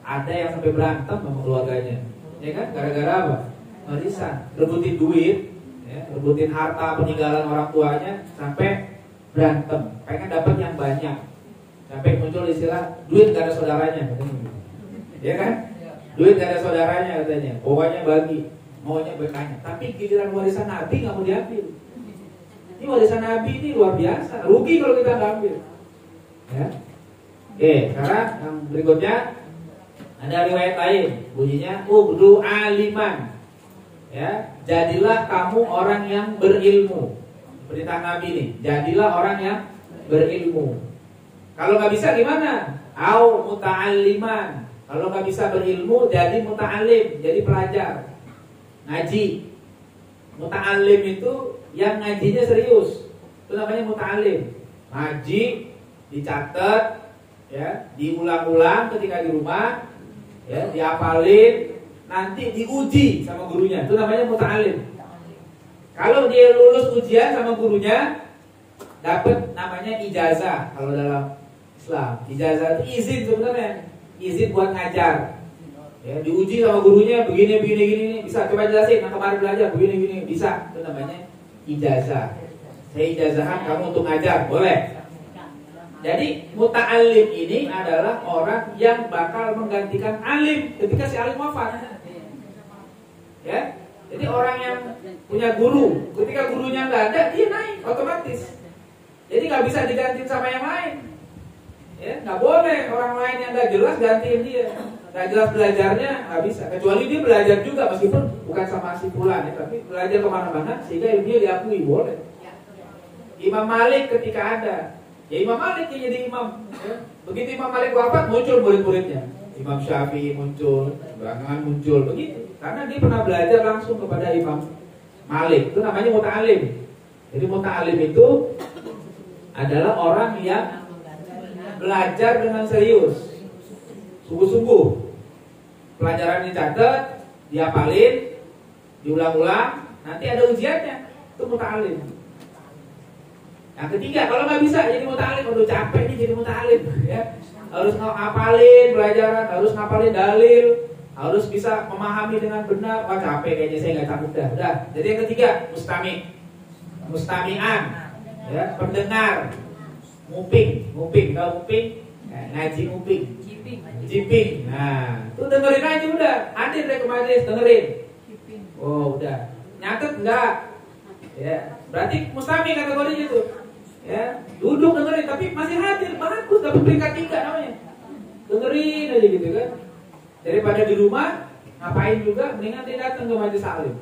ada yang sampai berantem sama keluarganya, ya kan? Gara-gara apa? Warisan, rebutin duit, ya, rebutin harta peninggalan orang tuanya, sampai berantem, pengen dapat yang banyak, sampai muncul istilah duit gak ada saudaranya, ya kan? Duit gak ada saudaranya katanya, pokoknya bagi, maunya berkanya. Tapi giliran warisan Nabi nggak mau diambil. Ini warisan Nabi ini luar biasa, rugi kalau kita nggak ambil. Ya. Oke, sekarang yang berikutnya ada riwayat lain, bunyinya ubdu aliman. Ya, jadilah kamu orang yang berilmu. Perintah Nabi nih, jadilah orang yang berilmu. Kalau nggak bisa gimana? Au muta'alliman. Kalau nggak bisa berilmu, jadi muta'allim, jadi pelajar. Ngaji. Muta'allim itu yang ngajinya serius, itu namanya muta'allim. Ngaji dicatat, ya, diulang-ulang ketika di rumah, ya, dihafalin, nanti diuji sama gurunya, itu namanya muta'allim. Kalau dia lulus ujian sama gurunya, dapat namanya ijazah. Kalau dalam Islam, ijazah itu izin sebenarnya, izin buat ngajar. Ya, diuji sama gurunya begini gini, bisa coba jelasin yang kemarin belajar begini bisa, itu namanya ijazah. Saya ijazahan kamu untuk ngajar, boleh. Jadi muta'allim ini adalah orang yang bakal menggantikan alim ketika si alim wafat. Ya, jadi orang yang punya guru, ketika gurunya nggak ada, dia naik otomatis. Jadi nggak bisa digantiin sama yang lain. Ya, nggak boleh orang lain yang nggak jelas gantiin dia. Nggak jelas belajarnya nggak bisa, kecuali dia belajar juga meskipun bukan sama si fulan, ya, tapi belajar kemana-mana sehingga dia diakui, boleh. Imam Malik ketika ada, ya Imam Malik yang jadi imam. Ya. Begitu Imam Malik wafat, muncul murid-muridnya. Imam Syafi'i muncul, belakangan muncul, begitu. Karena dia pernah belajar langsung kepada Imam Malik. Itu namanya muta'alim. Jadi muta'alim itu adalah orang yang belajar dengan serius, sungguh-sungguh. Pelajaran dicatat, dihafalin, diulang-ulang, nanti ada ujiannya. Itu muta'alim. Yang ketiga, kalau nggak bisa jadi muta'alim, udah capek nih jadi muta'alim, ya. Harus ngapalin pelajaran, harus ngapalin dalil, harus bisa memahami dengan benar. Wah capek kayaknya, saya nggak sanggup dah. Udah. Jadi yang ketiga, mustami'an, ya, pendengar, nguping, kalau nguping, ngaji nguping. Jiping. Nah, tuh dengerin aja udah. Hadir deh ke majelis, dengerin. Oh, udah. Nyatet enggak? Ya, berarti mustami kategorinya tuh. Ya, duduk dengerin tapi masih hadir, bagus, dapat peringkat 3 namanya. Dengerin aja gitu kan. Daripada di rumah ngapain juga, mendingan dia datang ke majelis alim.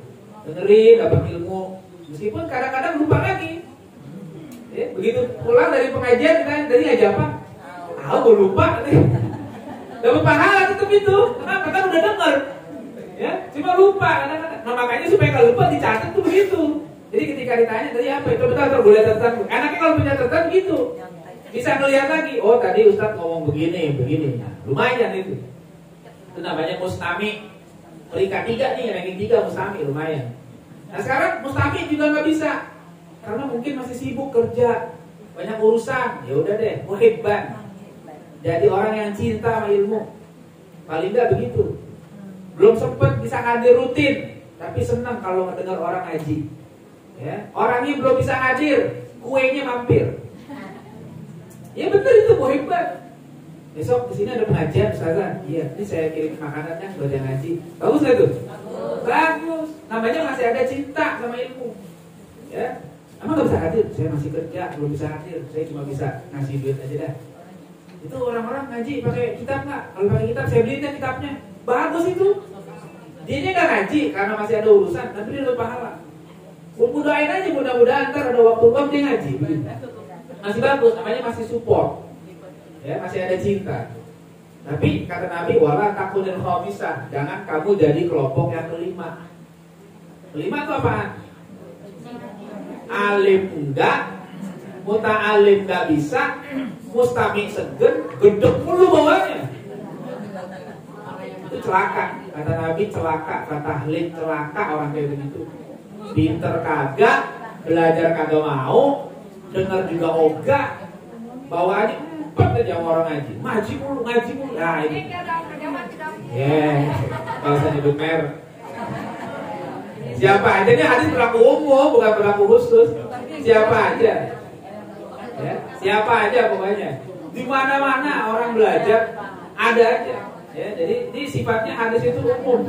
Dengerin, dapat ilmu. Meskipun kadang-kadang lupa lagi. Ya, begitu pulang dari pengajian kita dari ngaji apa? Gue lupa. Dapat pahala tetap itu. Kenapa? Kan udah dengar. Ya, cuma lupa kadang-kadang. Nah, makanya supaya kalau lupa dicatat tuh begitu. Jadi ketika ditanya tadi apa itu, betul boleh catatan. Enaknya kalau punya catatan gitu. Bisa ngelihat lagi. Oh, tadi Ustadz ngomong begini. Nah, lumayan itu. Itu namanya mustami. Peringkat 3 nih, ranking 3 mustami lumayan. Nah, sekarang mustami juga nggak bisa. Karena mungkin masih sibuk kerja, banyak urusan. Ya udah deh, muhibban. Jadi orang yang cinta sama ilmu. Paling nggak begitu. Belum sempat bisa hadir rutin, tapi senang kalau mendengar orang ngaji. Ya, orangnya belum bisa hadir, kuenya mampir. Ya betul itu muhibban. Besok di sini ada pengajian, Ustazah. Iya, ini saya kirim makanannya buat yang ngaji. Bagus nggak tuh? Bagus. Namanya masih ada cinta sama ilmu. Ya, emang nggak bisa hadir? Saya masih kerja, belum bisa hadir. Saya cuma bisa ngasih duit aja dah. Itu orang-orang ngaji pakai kitab nggak? Kalau pakai kitab, saya beliin kitabnya. Bagus itu. Dia nggak ngaji karena masih ada urusan, tapi dia dapat pahala. Doain aja mudah-mudahan ntar ada waktu luang dia ngaji. Masih bagus, namanya masih support. Ya, masih ada cinta. Tapi kata Nabi, wala takunil khamisah, jangan kamu jadi kelompok yang kelima. Kelima itu apaan? Alim enggak, muta'alim enggak bisa, mustami segen, gedek mulu bawahnya. Itu celaka. Kata Nabi celaka, kata ahli celaka orang kayak begitu. Pinter kagak, belajar kagak mau, dengar juga ogah, bawaannya empat aja orang ngaji. Ngaji mulu. Nah ini. Kalau saya nyebut merek. Siapa aja, ini hadis berlaku umum, bukan berlaku khusus. Siapa aja. Ya, siapa aja pokoknya. Di mana-mana orang belajar ada aja. Ya, jadi ini sifatnya hadis itu umum.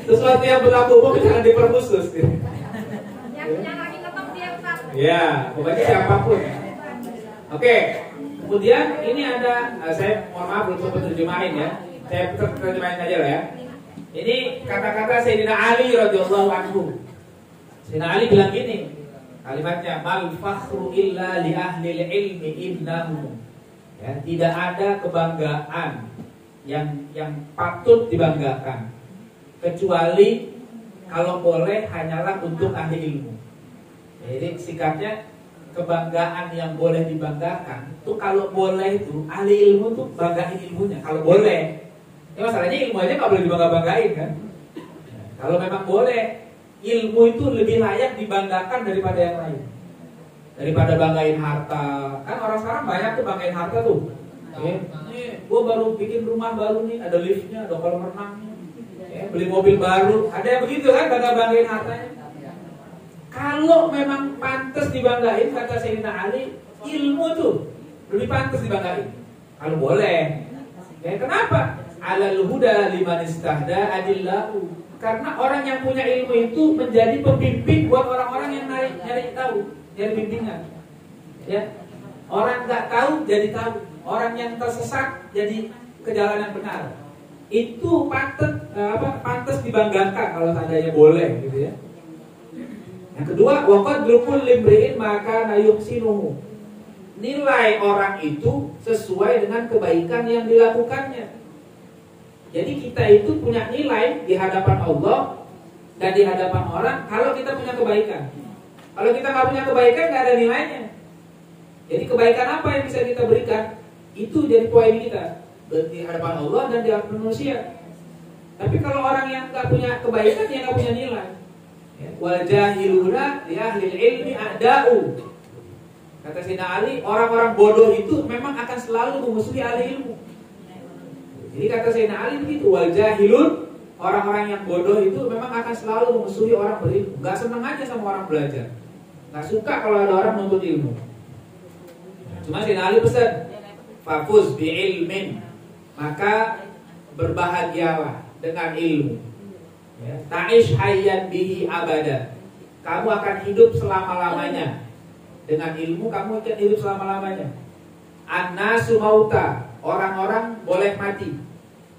Sesuatu yang berlaku umum jangan diperkhusus. Yang lagi ketemu dia Ustaz. Ya, pokoknya siapapun. Oke. Kemudian ini ada, saya mohon maaf belum sempat terjemahin ya. Saya terjemahin aja lah ya. Ini kata-kata Sayyidina Ali radhiyallahu anhu. Sayyidina Ali bilang gini, kalimatnya mal fakhru illa li ahli ilmi innahu. Ya, tidak ada kebanggaan yang patut dibanggakan kecuali kalau boleh hanyalah untuk ahli ilmu. Jadi sikapnya kebanggaan yang boleh dibanggakan itu kalau boleh itu ahli ilmu tuh banggain ilmunya kalau boleh. Ya masalahnya ilmu aja nggak boleh dibangga-banggain kan. Kalau memang boleh, ilmu itu lebih layak dibanggakan daripada yang lain. Daripada banggain harta. Kan orang sekarang banyak tuh banggain harta tuh. Nih, gue baru bikin rumah baru nih, ada liftnya, ada kolam renangnya. Beli mobil baru, ada yang begitu kan bangga-banggain hartanya. Kalau memang pantas dibanggain, kata Sayyidina Ali, ilmu tuh lebih pantas dibanggain. Kalau boleh. Ya, kenapa? Alal huda liman istahda adillahu. Karena orang yang punya ilmu itu menjadi pembimbing buat orang-orang yang nyari tahu, nyari bimbingan. Ya. Orang nggak tahu jadi tahu. Orang yang tersesat jadi ke jalan yang benar. Itu pantas dibanggakan kalau seandainya boleh gitu ya. Yang kedua, waqad lukul limri'in maka nayuhsinuhu. Nilai orang itu sesuai dengan kebaikan yang dilakukannya. Jadi kita itu punya nilai di hadapan Allah dan di hadapan orang kalau kita punya kebaikan. Kalau kita nggak punya kebaikan nggak ada nilainya. Jadi kebaikan apa yang bisa kita berikan? Itu jadi poin kita di hadapan Allah dan di hadapan manusia. Tapi kalau orang yang nggak punya kebaikan, dia nggak punya nilai. Wal jahiluna li ahli ilmi a'da'u. Kata Sayyidina Ali, orang-orang bodoh itu memang akan selalu memusuhi ahli ilmu. Jadi kata Sayyidina Ali begitu, wal jahilun, orang-orang yang bodoh itu memang akan selalu memusuhi orang berilmu. Gak seneng aja sama orang belajar. Gak suka kalau ada orang menuntut ilmu. Cuma Sayyidina Ali pesan, fafuz bi ilmin. maka berbahagialah dengan ilmu. Ya. Ta'ish hayyan bihi abada. Kamu akan hidup selama-lamanya. Dengan ilmu kamu akan hidup selama-lamanya. An-nasu mauta, orang-orang boleh mati.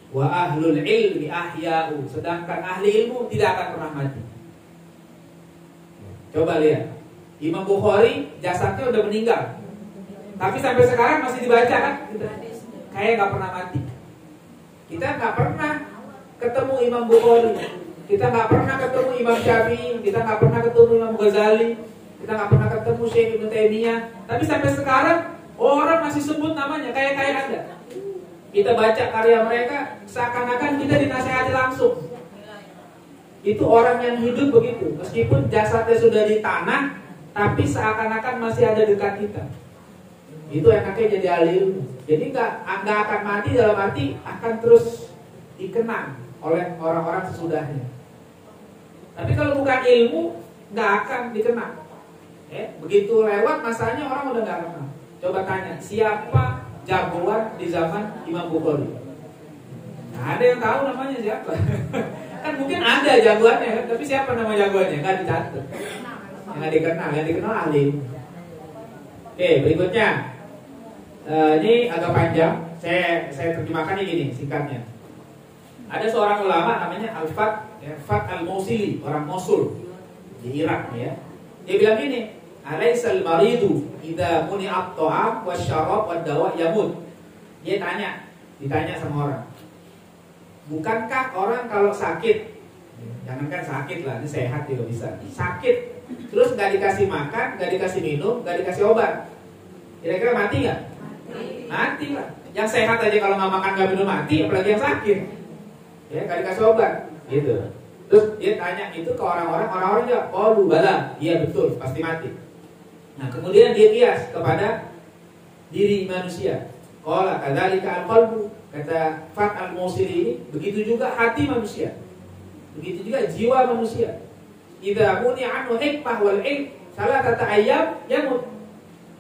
Wa ahlul ilmi ahya'u, sedangkan ahli ilmu tidak akan pernah mati. Coba lihat, Imam Bukhari jasadnya udah meninggal, tapi sampai sekarang masih dibaca kan? Kayak gak pernah mati. Kita gak pernah ketemu Imam Bukhari, kita gak pernah ketemu Imam Syafi'i, kita gak pernah ketemu Imam Ghazali, kita gak pernah ketemu Syekh Ibnu Taimiyah, tapi sampai sekarang orang masih sebut namanya kayak ada. Kita baca karya mereka seakan-akan kita dinasehati langsung. Itu orang yang hidup begitu, meskipun jasadnya sudah di tanah, tapi seakan-akan masih ada dekat kita. Itu enaknya jadi ahli ilmu. Jadi nggak akan mati, dalam arti akan terus dikenang oleh orang-orang sesudahnya. Tapi kalau bukan ilmu, nggak akan dikenang. Begitu lewat masanya orang udah nggak kenal. Coba tanya, siapa jagoan di zaman Imam Bukhari? Nah, ada yang tahu namanya siapa? Kan mungkin ada jagoannya kan, tapi siapa nama jagoannya? Nggak dicatat. Yang dikenal ahli. Oke, berikutnya. Ini agak panjang. Saya terjemahkannya gini, singkatnya. Ada seorang ulama namanya Al-Fat Al-Mausili, orang Mosul di Irak ya. Dia bilang gini, alaisal maridu idza muni'at ta'am wasyarab wad-dawa yamut. Dia ditanya sama orang, bukankah orang kalau sakit, jangankan sakit lah, ini sehat juga bisa, sakit terus nggak dikasih makan, nggak dikasih minum, nggak dikasih obat, kira-kira mati nggak? Mati lah. Yang sehat aja kalau nggak makan nggak minum mati, apalagi yang sakit. Ya nggak dikasih obat, gitu. Terus dia tanya itu ke orang-orang jawab, oh bala, iya betul, pasti mati. Nah kemudian dia kias kepada diri manusia. Qala kadzalika al-qalbu, kata Fat al-Mausili ini, begitu juga hati manusia, begitu juga jiwa manusia. Idza muni'anhu hikmah wal ilm salatata ayyam yamut.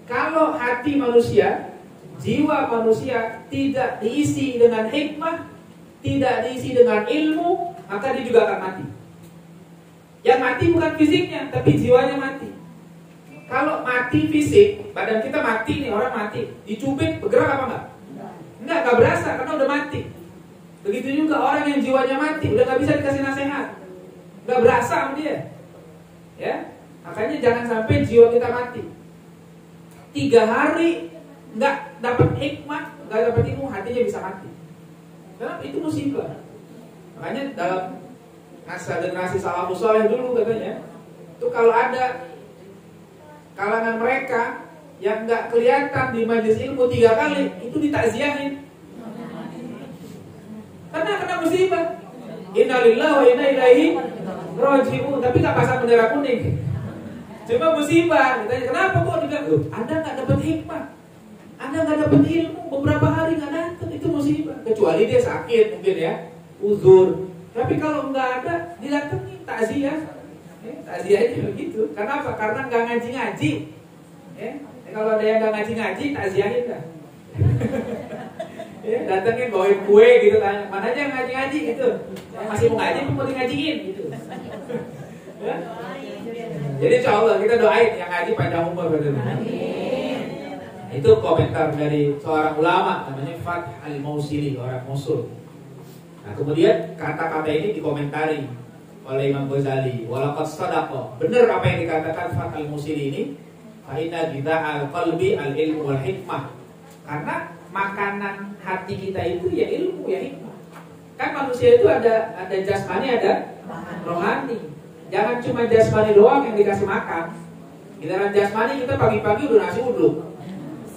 Kalau hati manusia, jiwa manusia tidak diisi dengan hikmah, tidak diisi dengan ilmu, maka dia juga akan mati. Yang mati bukan fisiknya, tapi jiwanya mati. Kalau mati fisik, badan kita mati nih, orang mati, dicubit, bergerak apa enggak? Enggak berasa karena udah mati. Begitu juga orang yang jiwanya mati, udah nggak bisa dikasih nasihat, nggak berasa sama dia. Ya, makanya jangan sampai jiwa kita mati. 3 hari nggak dapat hikmah, nggak dapat ilmu, hatinya bisa mati. Karena itu musibah. Makanya dalam generasi salafus saleh dulu katanya, itu kalau ada kalangan mereka yang nggak kelihatan di majelis ilmu 3 kali, itu ditakziahin. Karena kena musibah. Innalillahi wa inna ilaihi raji'un. Tapi nggak pasang bendera kuning. Cuma musibah. Ditanya kenapa kok dibilang, Anda nggak dapat hikmah, Anda nggak dapat ilmu, beberapa hari nggak datang, itu musibah. Kecuali dia sakit mungkin ya, uzur. Tapi kalau nggak ada, didatengin takziah. Takziahnya begitu. Kenapa? Karena nggak ngaji-ngaji. Kalau ada yang nggak ngaji-ngaji, takziahin dah. Datengin bawain kue gitu, tanya mana aja yang ngaji-ngaji gitu. Masih mau ngaji, mau ngajiin gitu. Ya? Jadi insya Allah kita doain yang ngaji panjang umur. Itu komentar dari seorang ulama namanya Fat Al-Mausili, orang Mosul. Nah kemudian kata-kata ini dikomentari oleh Imam Ghazali. Walaqad shadaqa, benar apa yang dikatakan Fat Al-Mausili ini. Fa inna ghidha'al qalbi al-ilmu wal hikmah. Karena makanan hati kita itu ya ilmu, ya hikmah. Kan manusia itu ada jasmani, ada rohani. Jangan cuma jasmani doang yang dikasih makan. Giliran jasmani kita pagi-pagi udah nasi uduk,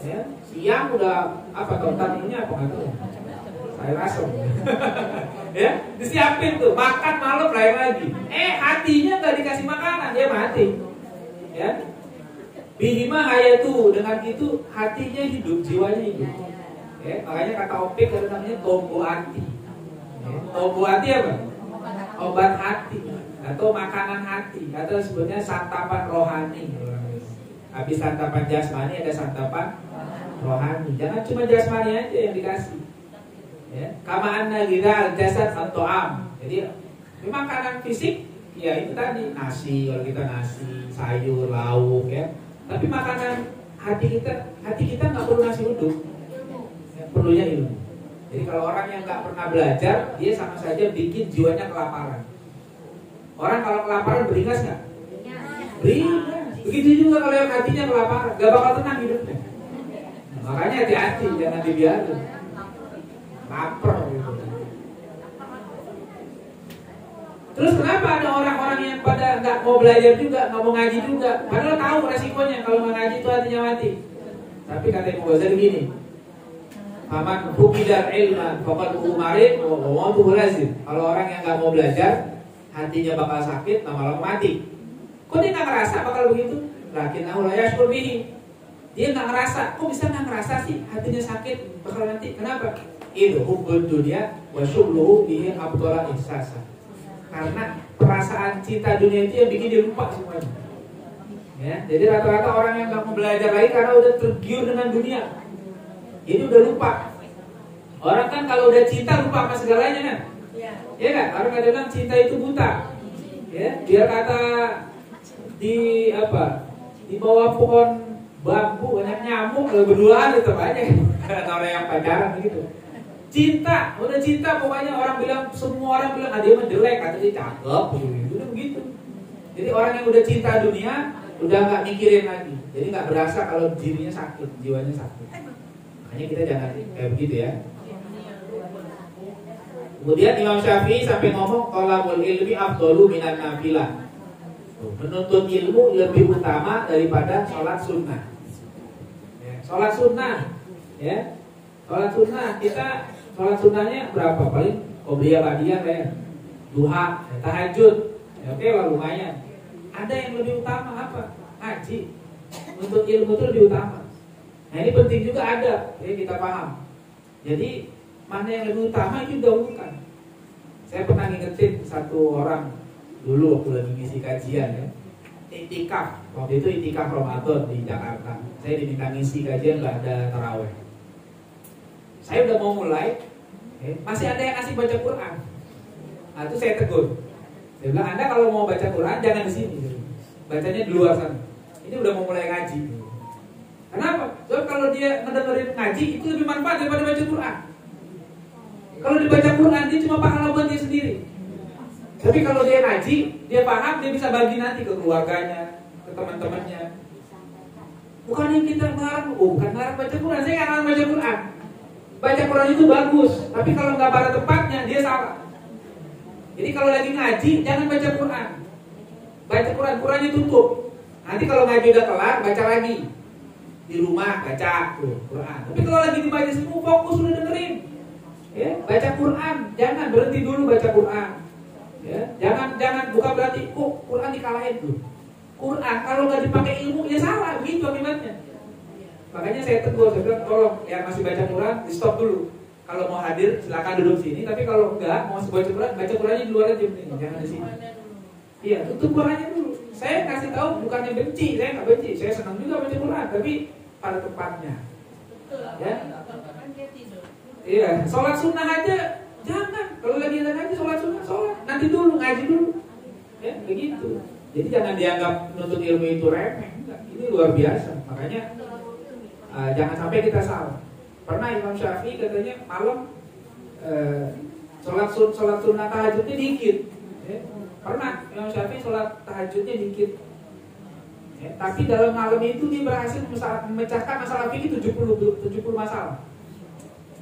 ya. Siang udah apa tontonannya apa nggak tahu, sayur asem. Ya, disiapin tuh makan malam lain lagi. Hatinya nggak dikasih makanan, dia mati. Ya, bihima hayatu, dengan itu hatinya hidup, jiwanya hidup. Ya, makanya kata Opik ada namanya tombo hati. Tombo hati apa? Obat hati atau makanan hati, atau sebetulnya santapan rohani. Habis santapan jasmani ada santapan rohani. Jangan cuma jasmani aja yang dikasih. Ya, kama anna ghidhal jasad at-ta'am. Jadi makanan fisik ya itu tadi nasi, kalau kita nasi, sayur, lauk ya. Tapi makanan hati kita nggak perlu nasi uduk. Ya, perlunya ilmu. Jadi kalau orang yang nggak pernah belajar, dia sama saja bikin jiwanya kelaparan. Orang kalau kelaparan beringas nggak? Beringas. Begitu juga kalau yang hatinya kelaparan, nggak bakal tenang hidupnya. Makanya hati-hati, jangan dibiarin. Lapar gitu. Terus kenapa ada orang-orang yang pada nggak mau belajar juga, nggak mau ngaji juga, padahal tahu resikonya kalau nggak ngaji itu hatinya mati. Tapi kata Imam Ghazali gini, faman hukidal ilma faqad umarid wa mautuhu lazim. Kalau orang yang nggak mau belajar, hatinya bakal sakit, lama-lama mati. Kok dia nggak ngerasa bakal begitu? Lakinnahu la yashkur bihi. Dia nggak ngerasa. Kok bisa nggak ngerasa sih hatinya sakit bakal mati? Kenapa? Itu hubbud dunya wa syughluhu bihi abdala ihsasa. Karena perasaan cinta dunia itu yang bikin dia lupa semuanya. Ya, jadi rata-rata orang yang nggak mau belajar lagi karena udah tergiur dengan dunia. Ini udah lupa. Orang kan kalau udah cinta lupa sama segalanya kan? Ya kan? Orang kadang bilang cinta itu buta. Ya, biar kata di bawah pohon bambu banyak nyamuk, kalau berduaan tetap aja. Kata orang yang pacaran begitu. Cinta, udah cinta pokoknya semua orang bilang dia mah jelek, kata dia cakep, udah begitu. Jadi orang yang udah cinta dunia udah nggak mikirin lagi, jadi nggak berasa kalau dirinya sakit, jiwanya sakit. Makanya kita jangan kayak begitu ya. Kemudian Imam Syafi'i sampai ngomong thalabul ilmi afdalu minan nafilah. Menuntut ilmu lebih utama daripada sholat sunnah. Ya, sholat sunnah, ya, sholat sunnah sholat sunnahnya berapa? Paling qobliyah ba'diyah ya, duha, ya, tahajud, ya, oke lah lumayan. Ada yang lebih utama apa? Haji. Untuk ilmu itu lebih utama. Nah ini penting juga ada, ya kita paham. Jadi mana yang lebih utama itu dahulukan. Saya pernah ngingetin satu orang dulu waktu lagi ngisi kajian ya, itikaf. Waktu itu itikaf Ramadan di Jakarta. Saya diminta ngisi kajian, nggak ada taraweh. Saya udah mau mulai, masih ada yang ngasih baca Quran. Nah itu saya tegur. Saya bilang, Anda kalau mau baca Quran jangan di sini, bacanya di luar sana. Ini udah mau mulai ngaji. Kenapa? Soalnya kalau dia ngedengerin ngaji itu lebih manfaat daripada baca Quran. Kalau dibaca Quran dia cuma pahala buat dia sendiri. Tapi kalau dia ngaji, dia paham, dia bisa bagi nanti ke keluarganya, ke teman-temannya. Bukan yang kita ngarang, bukan ngarang baca Quran. Saya nggak ngarang baca Quran. Baca Quran itu bagus, tapi kalau nggak pada tempatnya dia salah. Jadi kalau lagi ngaji jangan baca Quran. Baca Qurannya tutup. Nanti kalau ngaji udah kelar baca lagi. Di rumah baca Quran. Tapi kalau lagi dibaca semua fokus udah dengerin. Ya, baca Quran, jangan berhenti dulu baca Quran. Ya, jangan bukan berarti Quran dikalahin tuh. Quran kalau nggak dipakai ilmu ya salah, begitu akibatnya. Makanya saya tegur, saya bilang tolong yang masih baca Quran di stop dulu. Kalau mau hadir silakan duduk sini, tapi kalau enggak mau baca Quran, baca Qurannya di luar aja, jangan di sini. Iya, tutup Qurannya dulu. Saya kasih tahu bukannya benci, saya nggak benci, saya senang juga baca Quran, tapi pada tempatnya. Ya. Iya, sholat sunnah aja jangan. Kalau lagi ada ngaji sholat sunnah, sholat nanti dulu ngaji dulu. Ya, begitu. Jadi jangan dianggap menuntut ilmu itu remeh. Enggak, ini luar biasa. Makanya jangan sampai kita salah. Pernah Imam Syafi'i katanya malam sholat sunnah tahajudnya dikit. Ya. Pernah Imam Syafi'i sholat tahajudnya dikit. Ya, tapi dalam malam itu dia berhasil memecahkan masalah fikih 70 masalah.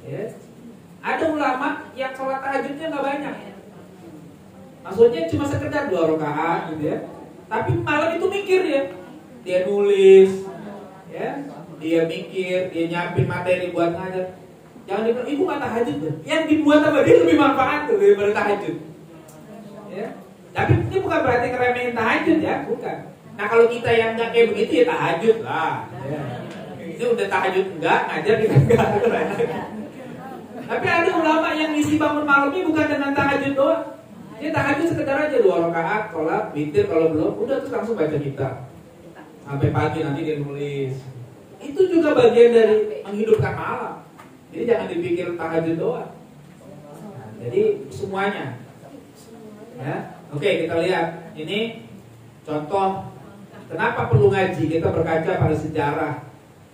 Ya. Ada ulama yang sholat tahajudnya nggak banyak. Maksudnya cuma sekedar 2 rakaat gitu ya. Tapi malam itu mikir dia nulis, ya, dia mikir, dia nyiapin materi buat ngajar. Jangan dibilang, ibu nggak tahajud tuh. Yang dibuat sama dia lebih manfaat tuh daripada tahajud. Ya. Tapi ini bukan berarti ngeremehin tahajud ya, bukan. Nah kalau kita yang nggak kayak begitu ya tahajud lah. Ya. Ini udah tahajud enggak, ngajar kita enggak. Tapi ada ulama yang ngisi bangun malamnya bukan dengan tahajud doang. Dia tahajud sekedar aja 2 rakaat, sholat, witir kalau belum, udah terus langsung baca kitab. Sampai pagi nanti dia nulis. Itu juga bagian dari menghidupkan malam. Jadi jangan dipikir tahajud doang. Jadi semuanya. Ya, oke, kita lihat ini contoh kenapa perlu ngaji. Kita berkaca pada sejarah.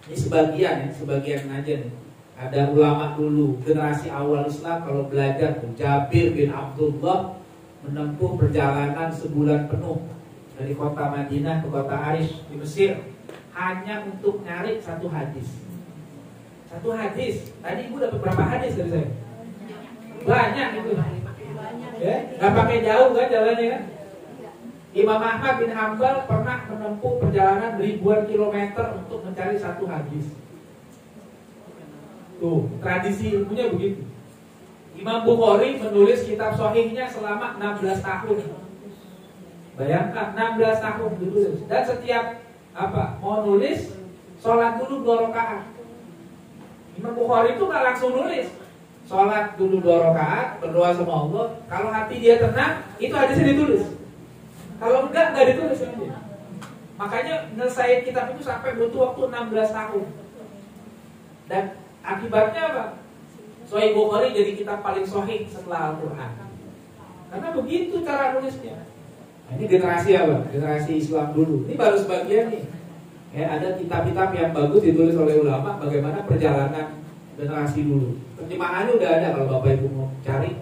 Ini sebagian aja nih. Ada ulama dulu, generasi awal Islam kalau belajar tuh, Jabir bin Abdullah menempuh perjalanan sebulan penuh dari kota Madinah ke kota Arish di Mesir hanya untuk nyari satu hadis. Satu hadis. Tadi ibu dapat berapa hadis dari saya? Banyak itu. Ya, nggak pakai jauh kan jalannya kan? Imam Ahmad bin Hanbal pernah menempuh perjalanan ribuan kilometer untuk mencari satu hadis. Tuh, tradisi ilmunya begitu. Imam Bukhari menulis kitab Sahihnya selama 16 tahun. Bayangkan 16 tahun ditulis. Dan setiap mau nulis, sholat dulu 2 rakaat. Imam Bukhari itu nggak langsung nulis. Sholat dulu 2 rakaat, berdoa sama Allah. Kalau hati dia tenang, itu hadisnya ditulis. Kalau enggak ditulis nanti. Makanya nyelesain kitab itu sampai butuh waktu 16 tahun. Dan akibatnya apa? Sahih Bukhari jadi kitab paling sahih setelah Al-Quran. Karena begitu cara nulisnya. Nah, ini generasi apa? Generasi Islam dulu. Ini baru sebagian nih. Ya, ada kitab-kitab yang bagus ditulis oleh ulama bagaimana perjalanan generasi dulu. Terjemahannya udah ada kalau Bapak Ibu mau cari.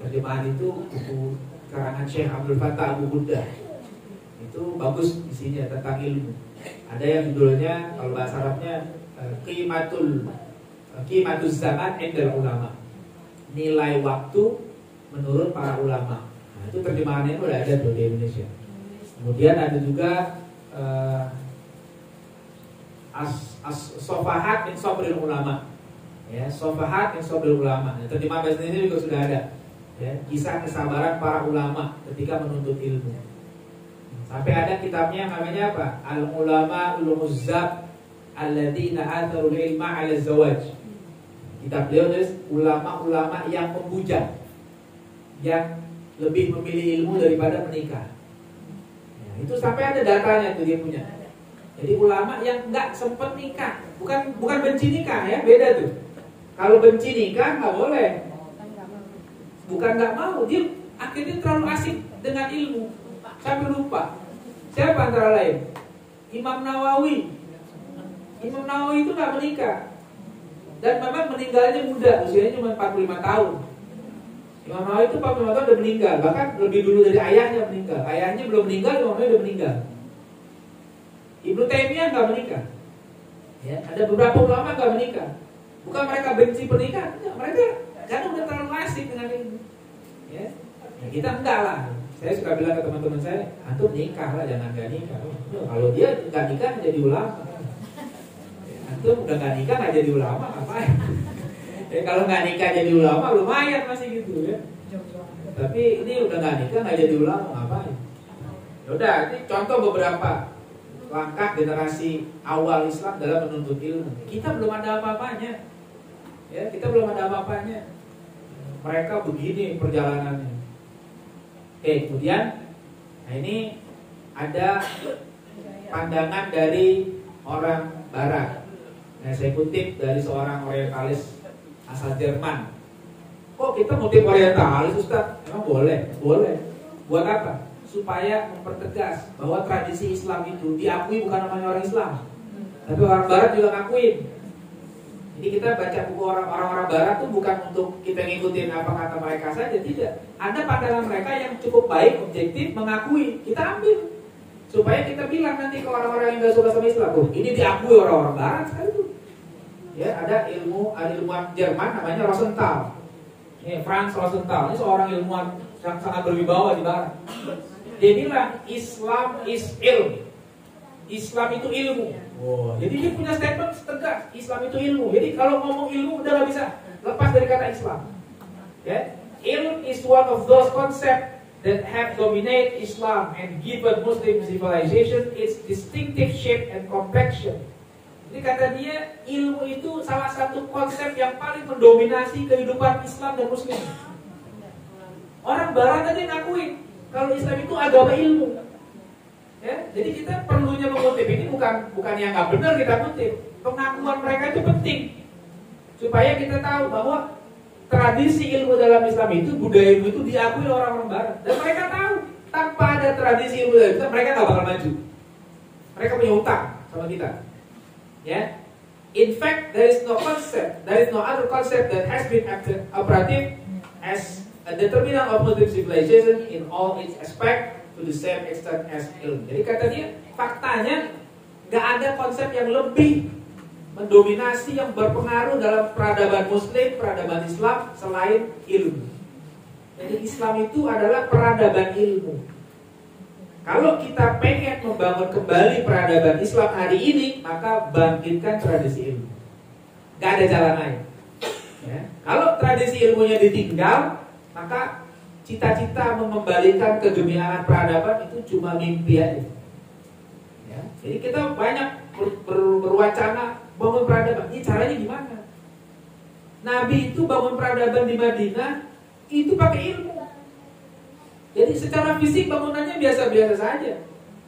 Terjemahan itu buku karangan Syekh Abdul Fattah Abu Ghuddah. Itu bagus isinya tentang ilmu. Ada yang judulnya kalau bahasa Arabnya Qimatuz Zaman Indal Ulama. Nilai waktu menurut para ulama. Nah, itu terjemahannya udah ada tuh di Indonesia. Kemudian ada juga As-Sofahat min Sabril Ulama. Ya, Sofahat min Sabril Ulama. Nah, terjemahan bahasa Indonesia juga sudah ada. Ya, kisah kesabaran para ulama ketika menuntut ilmu. Sampai ada kitabnya namanya apa? Al-Ulama Ul-Muzzab Alladzina atharul ilma 'ala zawaj. Kitab beliau tulis ulama-ulama yang membujang, yang lebih memilih ilmu daripada menikah. Ya, itu sampai ada datanya tuh dia punya. Jadi ulama yang nggak sempat nikah, bukan benci nikah ya, beda tuh. Kalau benci nikah nggak boleh, bukan nggak mau, dia akhirnya terlalu asik dengan ilmu sampai lupa. Siapa antara lain? Imam Nawawi. Imam Nawawi itu nggak menikah dan memang meninggalnya muda, usianya cuma 45 tahun. Imam Nawawi itu 45 tahun udah meninggal, bahkan lebih dulu dari ayahnya meninggal. Ayahnya belum meninggal, Imam Nawawi udah meninggal. Ibnu Taimiyah nggak menikah. Ya, ada beberapa ulama nggak menikah. Bukan mereka benci pernikahan, mereka karena udah terlalu asik dengan ilmu. Ya, nah, kita enggak lah. Saya suka bilang ke teman-teman saya, antum nikah lah, jangan nggak nikah. Kalau dia nggak nikah jadi ulama. Antum udah nggak nikah nggak jadi ulama, ngapain? Kalau nggak nikah jadi ulama lumayan masih gitu ya. Tapi ini udah nggak nikah nggak jadi ulama, ngapain? Udah, ini contoh beberapa langkah generasi awal Islam dalam menuntut ilmu. Kita belum ada apa-apanya. Ya, kita belum ada apa-apanya. Mereka begini perjalanannya. Oke, kemudian nah ini ada pandangan dari orang barat. Nah, saya kutip dari seorang orientalis asal Jerman. Kok kita kutip orientalis, Ustaz? Emang boleh? Boleh. Buat apa? Supaya mempertegas bahwa tradisi Islam itu diakui bukan namanya orang Islam, tapi orang Barat juga ngakuin. Jadi kita baca buku orang-orang Barat tuh bukan untuk kita ngikutin apa kata mereka saja, tidak. Ada pandangan mereka yang cukup baik, objektif, mengakui. Kita ambil supaya kita bilang nanti ke orang-orang yang nggak suka sama Islam, oh, ini diakui orang-orang Barat sekali tuh. Ya, ada ilmuwan Jerman namanya Rosenthal. Ini Franz Rosenthal, ini seorang ilmuwan yang sangat berwibawa di Barat. Dia bilang Islam is ilm. Islam itu ilmu. Oh, jadi dia punya statement tegas, Islam itu ilmu. Jadi kalau ngomong ilmu udah gak bisa lepas dari kata Islam. Ya, ilm is one of those concepts that have dominated Islam and given Muslim civilization its distinctive shape and complexion. Jadi kata dia ilmu itu salah satu konsep yang paling mendominasi kehidupan Islam dan Muslim. Orang Barat aja ngakuin kalau Islam itu agama ilmu. Ya, jadi kita perlunya mengutip ini bukan yang nggak benar kita kutip. Pengakuan mereka itu penting supaya kita tahu bahwa tradisi ilmu dalam Islam itu, budaya ilmu itu diakui orang-orang Barat. Dan mereka tahu, tanpa ada tradisi ilmu dalam Islam, mereka nggak bakal maju. Mereka punya utang sama kita. Ya. In fact, there is no other concept that has been operative as a determinant of Muslim civilization in all its aspect to the same extent as ilmu. Jadi katanya, faktanya nggak ada konsep yang lebih mendominasi, yang berpengaruh dalam peradaban Muslim, peradaban Islam selain ilmu. Jadi Islam itu adalah peradaban ilmu. Kalau kita pengen membangun kembali peradaban Islam hari ini, maka bangkitkan tradisi ilmu. Gak ada jalan lain. Ya. Kalau tradisi ilmunya ditinggal, maka cita-cita mengembalikan kegemilangan peradaban itu cuma mimpi aja. Ya. Jadi kita banyak berwacana bangun peradaban. Ini caranya gimana? Nabi itu bangun peradaban di Madinah itu pakai ilmu. Jadi secara fisik bangunannya biasa-biasa saja,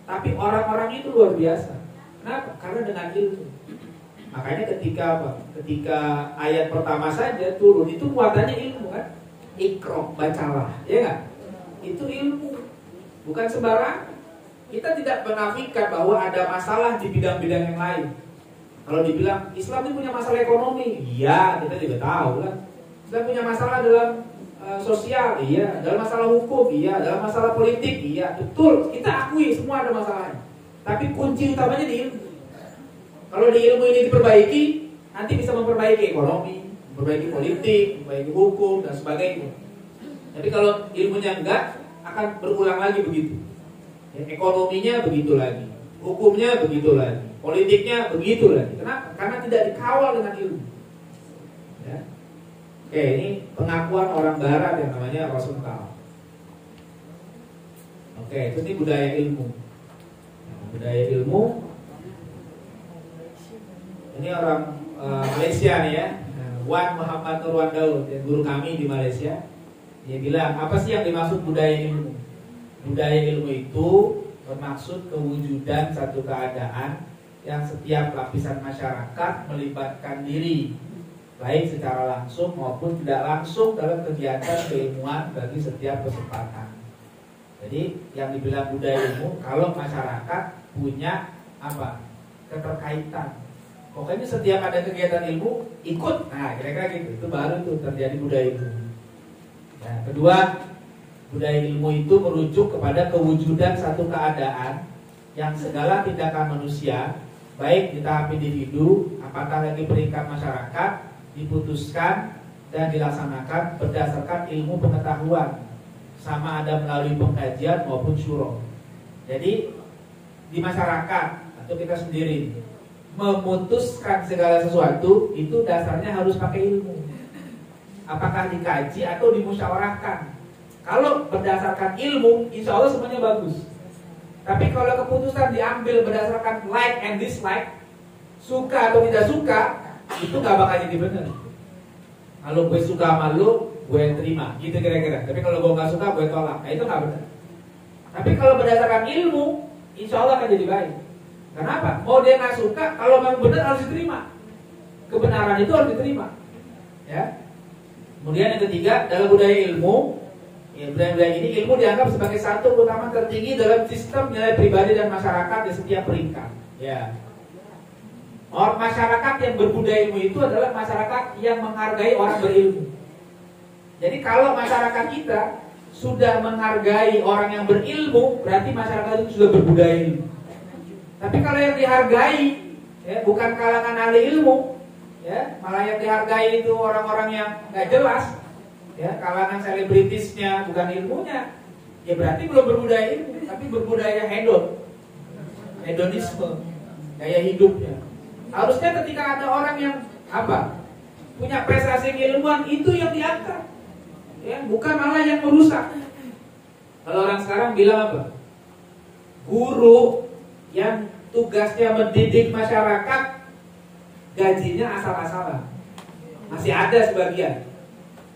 tapi orang-orang itu luar biasa. Kenapa? Karena dengan ilmu. Makanya ketika ayat pertama saja turun itu muatannya ilmu kan? Iqra, bacalah, ya nggak? Itu ilmu, bukan sembarang. Kita tidak menafikan bahwa ada masalah di bidang-bidang yang lain. Kalau dibilang Islam itu punya masalah ekonomi, iya, kita juga tahu kan. Islam punya masalah dalam sosial, iya, dalam masalah hukum, iya, dalam masalah politik, iya, betul. Kita akui semua ada masalahnya. Tapi kunci utamanya di ilmu. Kalau di ilmu ini diperbaiki, nanti bisa memperbaiki ekonomi, memperbaiki politik, memperbaiki hukum dan sebagainya. Tapi kalau ilmunya enggak, akan berulang lagi begitu. Ya, ekonominya begitu lagi, hukumnya begitu lagi, politiknya begitu lagi. Kenapa? Karena tidak dikawal dengan ilmu. Ya. Oke, ini pengakuan orang Barat yang namanya Rosenthal. Oke, terus ini budaya ilmu. Nah, budaya ilmu. Ini orang Malaysia nih ya, Wan Muhammad Nurwan Daud, guru kami di Malaysia. Dia bilang, apa sih yang dimaksud budaya ilmu? Budaya ilmu itu bermaksud kewujudan satu keadaan yang setiap lapisan masyarakat melibatkan diri, baik secara langsung maupun tidak langsung dalam kegiatan keilmuan bagi setiap kesempatan. Jadi yang dibilang budaya ilmu, kalau masyarakat punya apa? Keterkaitan. Pokoknya setiap ada kegiatan ilmu ikut, nah kira-kira gitu. Itu baru tuh terjadi budaya ilmu. Nah, kedua, budaya ilmu itu merujuk kepada kewujudan satu keadaan yang segala tindakan manusia, baik di tahap individu, apatah lagi peringkat masyarakat, diputuskan dan dilaksanakan berdasarkan ilmu pengetahuan, sama ada melalui pengkajian maupun syuro. Jadi di masyarakat atau kita sendiri memutuskan segala sesuatu itu dasarnya harus pakai ilmu. Apakah dikaji atau dimusyawarahkan? Kalau berdasarkan ilmu, insya Allah semuanya bagus. Tapi kalau keputusan diambil berdasarkan like and dislike, suka atau tidak suka, itu gak bakal jadi benar. Kalau gue suka sama lu, gue terima, gitu kira-kira. Tapi kalau gue gak suka, gue tolak. Nah itu gak benar. Tapi kalau berdasarkan ilmu, insya Allah akan jadi baik. Kenapa? Mau dia gak suka, kalau memang benar harus diterima. Kebenaran itu harus diterima. Ya. Kemudian yang ketiga, dalam budaya ilmu, ya, budaya ini ilmu dianggap sebagai satu utama tertinggi dalam sistem nilai pribadi dan masyarakat di setiap peringkat. Ya. Orang masyarakat yang berbudaya ilmu itu adalah masyarakat yang menghargai orang berilmu. Jadi kalau masyarakat kita sudah menghargai orang yang berilmu, berarti masyarakat itu sudah berbudaya ilmu. Tapi kalau yang dihargai ya, bukan kalangan ahli ilmu, ya, malah yang dihargai itu orang-orang yang nggak jelas, ya, kalangan selebritisnya bukan ilmunya, ya berarti belum berbudaya ilmu, tapi berbudaya hedonisme, gaya hidupnya. Harusnya ketika ada orang yang apa punya prestasi keilmuan itu yang diangkat, ya, bukan malah yang merusak. Kalau orang sekarang bilang apa? Guru yang tugasnya mendidik masyarakat gajinya asal-asalan. Masih ada sebagian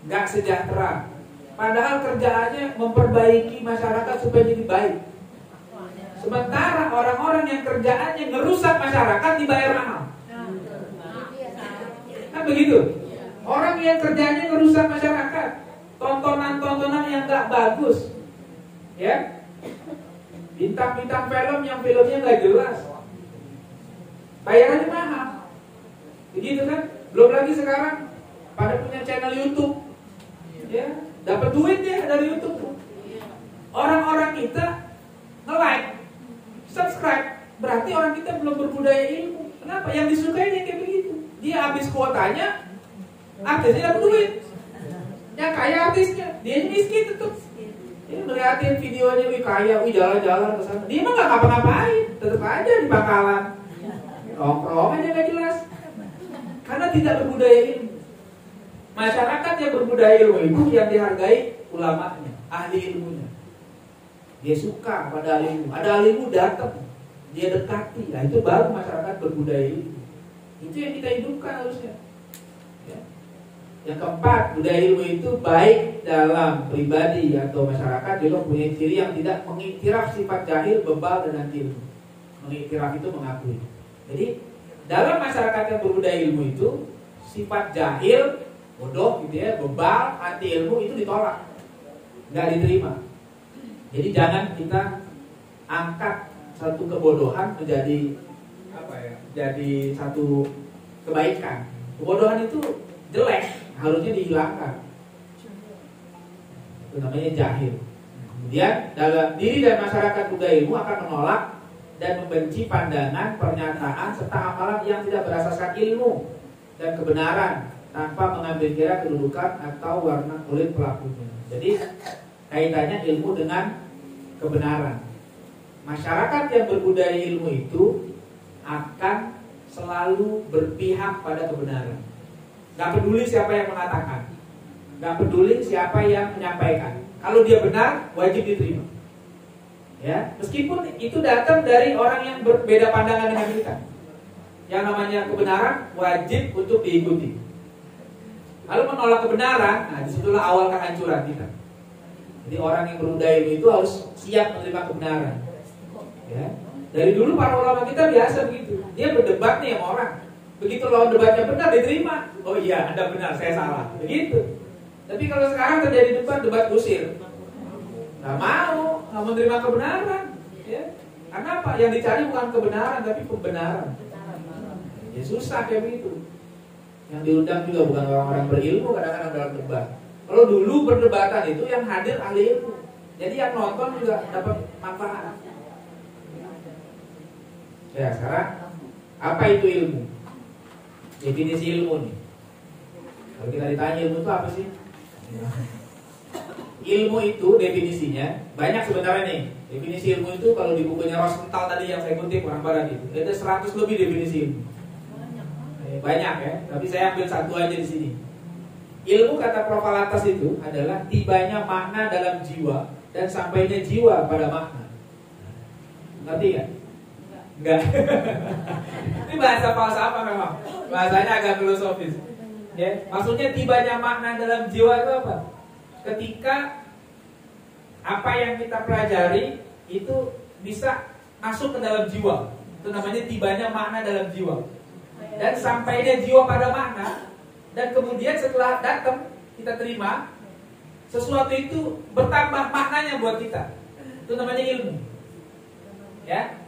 nggak sejahtera. Padahal kerjaannya memperbaiki masyarakat supaya jadi baik. Sementara orang-orang yang kerjaannya ngerusak masyarakat dibayar mahal. Kan begitu? Orang yang kerjanya merusak masyarakat, tontonan-tontonan yang nggak bagus, ya, bintang-bintang film yang filmnya nggak jelas, bayarannya mahal, begitu kan? Belum lagi sekarang pada punya channel YouTube, ya, dapat duit ya dari YouTube. Orang-orang kita nge-like, subscribe, berarti orang kita belum berbudaya ilmu. Kenapa? Yang disukai dia kayak begitu. Dia habis kuotanya, artisnya dapat duit. Yang kaya artisnya, dia miskin tetap. Dia ngeliatin videonya, wih kaya, wih jalan-jalan ke sana. Dia mah nggak ngapa-ngapain, tetap aja di bakalan nongkrong aja nggak jelas. Karena tidak berbudaya ilmu. Masyarakat yang berbudaya ilmu itu yang dihargai ulamanya, ahli ilmunya. Dia suka pada ahli ilmu. Ada ahli ilmu datang, dia dekati. Nah itu baru masyarakat berbudaya ilmu. Itu yang kita hidupkan harusnya. Ya. Yang keempat, budaya ilmu itu baik dalam pribadi atau masyarakat juga punya ciri yang tidak mengiktiraf sifat jahil, bebal, dan anti ilmu. Mengiktiraf itu mengakui. Jadi dalam masyarakat yang berbudaya ilmu itu sifat jahil, bodoh gitu ya, bebal, anti ilmu itu ditolak, nggak diterima. Jadi jangan kita angkat satu kebodohan menjadi apa ya? Jadi satu kebaikan. Kebodohan itu jelek, harusnya dihilangkan. Itu namanya jahil. Kemudian dalam diri dan masyarakat budaya ilmu akan menolak dan membenci pandangan, pernyataan serta amalan yang tidak berasaskan ilmu dan kebenaran tanpa mengambil kira kedudukan atau warna kulit pelakunya. Jadi kaitannya ilmu dengan kebenaran. Masyarakat yang berbudaya ilmu itu akan selalu berpihak pada kebenaran. Gak peduli siapa yang mengatakan, gak peduli siapa yang menyampaikan. Kalau dia benar, wajib diterima. Ya, meskipun itu datang dari orang yang berbeda pandangan dengan kita. Yang namanya kebenaran wajib untuk diikuti. Lalu menolak kebenaran, nah disitulah awal kehancuran kita. Jadi orang yang berbudaya ilmu itu harus siap menerima kebenaran. Ya. Dari dulu para ulama kita biasa begitu. Dia berdebat nih sama orang. Begitu lawan debatnya benar diterima. Oh iya, Anda benar, saya salah. Begitu. Tapi kalau sekarang terjadi debat usir. Nggak mau menerima kebenaran. Ya. Karena apa? Yang dicari bukan kebenaran, tapi pembenaran. Ya susah kayak begitu. Yang diundang juga bukan orang-orang berilmu kadang-kadang dalam debat. Kalau dulu perdebatan itu yang hadir ahli ilmu. Jadi yang nonton juga dapat manfaat. Ya sekarang apa itu ilmu? Definisi ilmu nih. Kalau kita ditanya ilmu itu apa sih? Ilmu itu definisinya banyak sebenarnya nih. Definisi ilmu itu kalau di bukunya Rosenthal tadi yang saya kutip orang barat itu ada 100 lebih definisi ilmu. Banyak ya, tapi saya ambil satu aja di sini. Ilmu kata Prof. Alatas itu adalah tibanya makna dalam jiwa dan sampainya jiwa pada makna. Ngerti nggak? Enggak. Ini bahasa falsafah memang. Bahasanya agak filosofis. Ya, maksudnya tibanya makna dalam jiwa itu apa? Ketika apa yang kita pelajari itu bisa masuk ke dalam jiwa. Itu namanya tibanya makna dalam jiwa. Dan sampainya jiwa pada makna. Dan kemudian setelah datang kita terima, sesuatu itu bertambah maknanya buat kita. Itu namanya ilmu. Ya.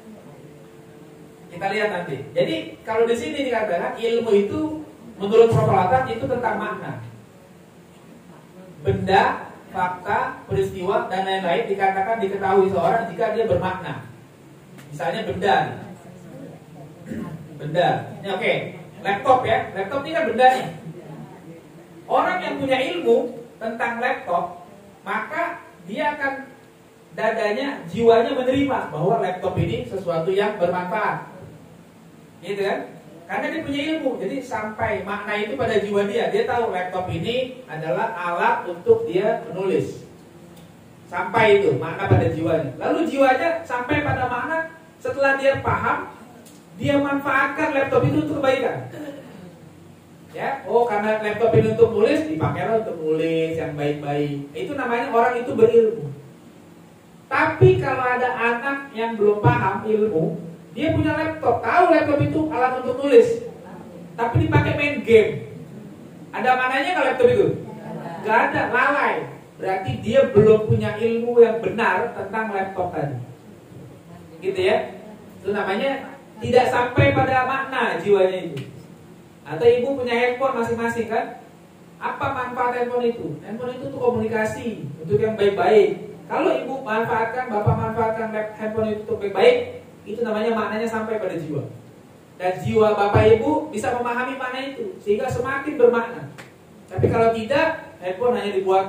Kita lihat nanti. Jadi kalau di sini dikatakan ilmu itu menurut Prof. Alatas itu tentang makna. Benda, fakta, peristiwa dan lain-lain dikatakan diketahui seorang jika dia bermakna. Misalnya benda. Benda. Ini oke. Laptop ya. Laptop ini kan benda nih. Orang yang punya ilmu tentang laptop, maka dia akan dadanya, jiwanya menerima bahwa laptop ini sesuatu yang bermanfaat. Gitu kan? Karena dia punya ilmu, jadi sampai makna itu pada jiwa dia. Dia tahu laptop ini adalah alat untuk dia menulis. Sampai itu makna pada jiwanya. Lalu jiwanya sampai pada makna setelah dia paham, dia manfaatkan laptop itu untuk kebaikan. Ya, oh karena laptop ini untuk nulis, dipakailah untuk nulis yang baik-baik. Itu namanya orang itu berilmu. Tapi kalau ada anak yang belum paham ilmu, dia punya laptop, tahu laptop itu alat untuk nulis, tapi dipakai main game. Ada maknanya kalau laptop itu? Gak ada, lalai. Berarti dia belum punya ilmu yang benar tentang laptop tadi. Gitu ya. Itu namanya tidak sampai pada makna jiwanya itu. Atau ibu punya handphone masing-masing kan? Apa manfaat handphone itu? Handphone itu untuk komunikasi, untuk yang baik-baik. Kalau ibu manfaatkan, bapak manfaatkan handphone itu untuk baik-baik, itu namanya maknanya sampai pada jiwa. Dan jiwa bapak ibu bisa memahami makna itu, sehingga semakin bermakna. Tapi kalau tidak, handphone hanya dibuat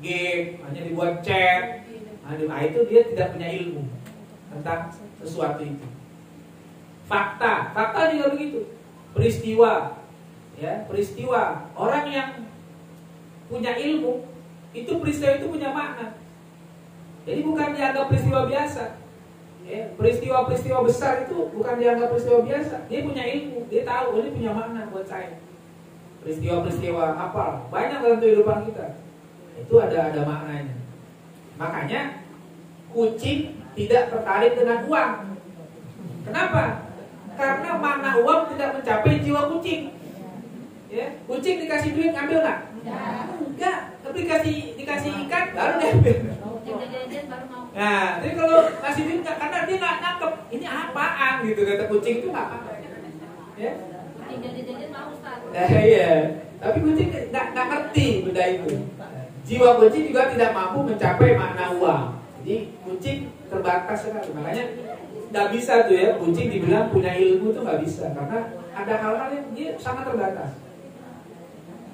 game, hanya dibuat chat, nah itu dia tidak punya ilmu tentang sesuatu itu. Fakta juga begitu. Peristiwa, ya, peristiwa. Orang yang punya ilmu, itu peristiwa itu punya makna. Jadi bukan dianggap peristiwa biasa. Ya, peristiwa-peristiwa besar itu bukan dianggap peristiwa biasa. Dia punya ilmu, dia tahu ini punya makna buat saya. Peristiwa-peristiwa apa? Banyak dalam kehidupan kita. Itu ada maknanya. Makanya kucing tidak tertarik dengan uang. Kenapa? Karena makna uang tidak mencapai jiwa kucing. Ya, kucing dikasih duit ngambil nggak? Enggak. Tapi dikasih ikan baru dia ambil. Nah, jadi kalau kasih duit nggak, karena dia nggak nangkep ini apaan gitu, kata kucing itu nggak apa. Ya. Kucing jajan mau Ustaz. Iya. Tapi kucing nggak ngerti benda itu. Jiwa kucing juga tidak mampu mencapai makna uang. Jadi kucing terbatas sekali. Makanya nggak bisa tuh ya kucing dibilang punya ilmu tuh nggak bisa, karena ada hal-hal yang dia sangat terbatas.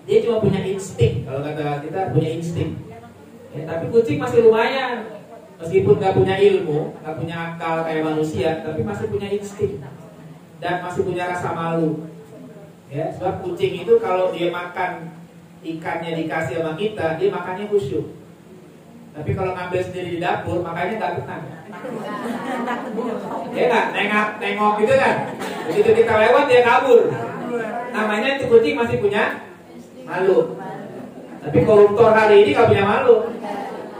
Dia cuma punya insting, kalau kata kita punya insting. Ya, tapi kucing masih lumayan, meskipun nggak punya ilmu, nggak punya akal kayak manusia, tapi masih punya insting dan masih punya rasa malu. Ya, sebab kucing itu kalau dia makan ikannya dikasih sama kita, dia makannya khusyuk. Tapi kalau ngambil sendiri di dapur, makanya nggak tenang. Dia nggak nengok gitu kan. Begitu kita lewat dia kabur. Namanya itu kucing masih punya malu. Tapi koruptor hari ini nggak punya malu.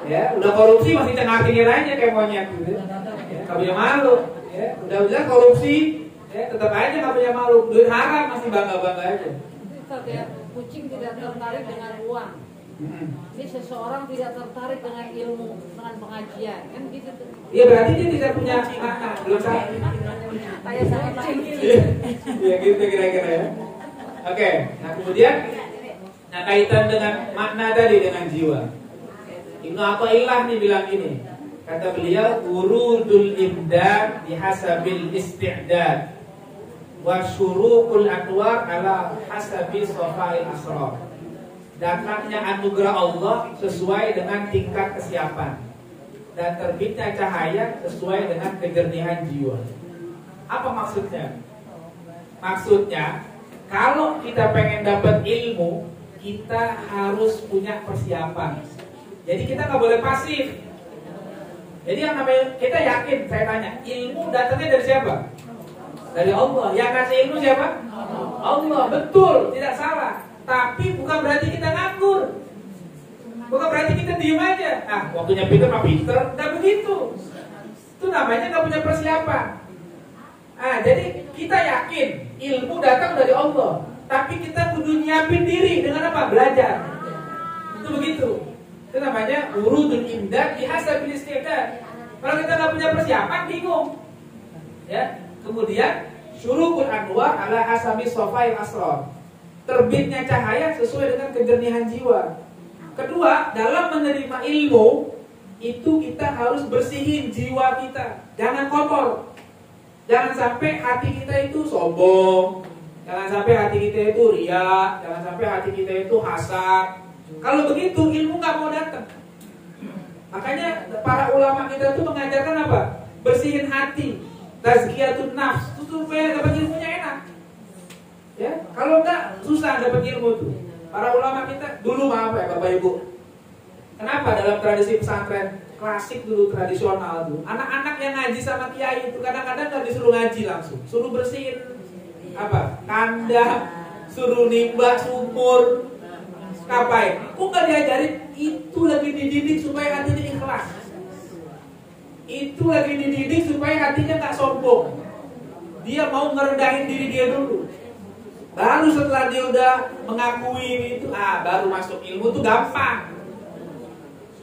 Ya, udah korupsi masih cengar-cengir aja kayak monyet gitu. Ya, nggak punya malu. Ya, udah korupsi, ya tetap aja nggak punya malu. Duit haram masih bangga-bangga aja. Ya, kucing tidak tertarik dengan uang. Ini seseorang tidak tertarik dengan ilmu, dengan pengajian, kan gitu tuh. Iya, berarti dia tidak punya makna, belum tahu. Kayak sama kucing. Iya gitu kira-kira ya. Oke, nah kemudian kaitan dengan makna tadi dengan jiwa. Ibnu Athaillah nih bilang ini. Kata beliau, urudul imdad bihasabil isti'dad wa syuruqul anwar ala hasabi safail asrar. Datangnya anugerah Allah sesuai dengan tingkat kesiapan, dan terbitnya cahaya sesuai dengan kejernihan jiwa. Apa maksudnya? Maksudnya, kalau kita pengen dapat ilmu, kita harus punya persiapan. Jadi kita nggak boleh pasif. Jadi yang namanya kita yakin, saya tanya, ilmu datangnya dari siapa? Dari Allah. Yang kasih ilmu siapa? Allah. Betul, tidak salah. Tapi bukan berarti kita nganggur. Bukan berarti kita diem aja. Ah, waktunya pinter mah pinter. Nggak begitu. Itu namanya nggak punya persiapan. Ah, jadi kita yakin ilmu datang dari Allah. Tapi kita kudu nyiapin diri dengan apa? Belajar. Itu begitu. Itu namanya urudul imdad bihasabil isti'dad. Kalau kita nggak punya persiapan, bingung. Ya. Kemudian syuruqul anwar ala hasabi safail asrar. Terbitnya cahaya sesuai dengan kejernihan jiwa. Kedua, dalam menerima ilmu itu kita harus bersihin jiwa kita. Jangan kotor. Jangan sampai hati kita itu sombong. Jangan sampai hati kita itu riya. Jangan sampai hati kita itu hasad. Kalau begitu ilmu gak mau datang. Makanya para ulama kita itu mengajarkan apa? Bersihin hati, tazkiyatun nafs. Itu supaya dapat ilmunya enak. Ya, kalau enggak susah dapat ilmu tuh. Para ulama kita dulu maaf ya Bapak Ibu. Kenapa dalam tradisi pesantren klasik dulu tradisional tuh, anak-anak yang ngaji sama kiai itu kadang-kadang nggak disuruh ngaji langsung, suruh bersihin apa? Kandang, suruh nimba sumur. Ngapain? Kok nggak diajarin? Itu lagi dididik supaya hatinya ikhlas. Itu lagi dididik supaya hatinya nggak sombong. Dia mau ngerendahin diri dia dulu. Baru setelah dia udah mengakui itu, baru masuk ilmu tuh gampang.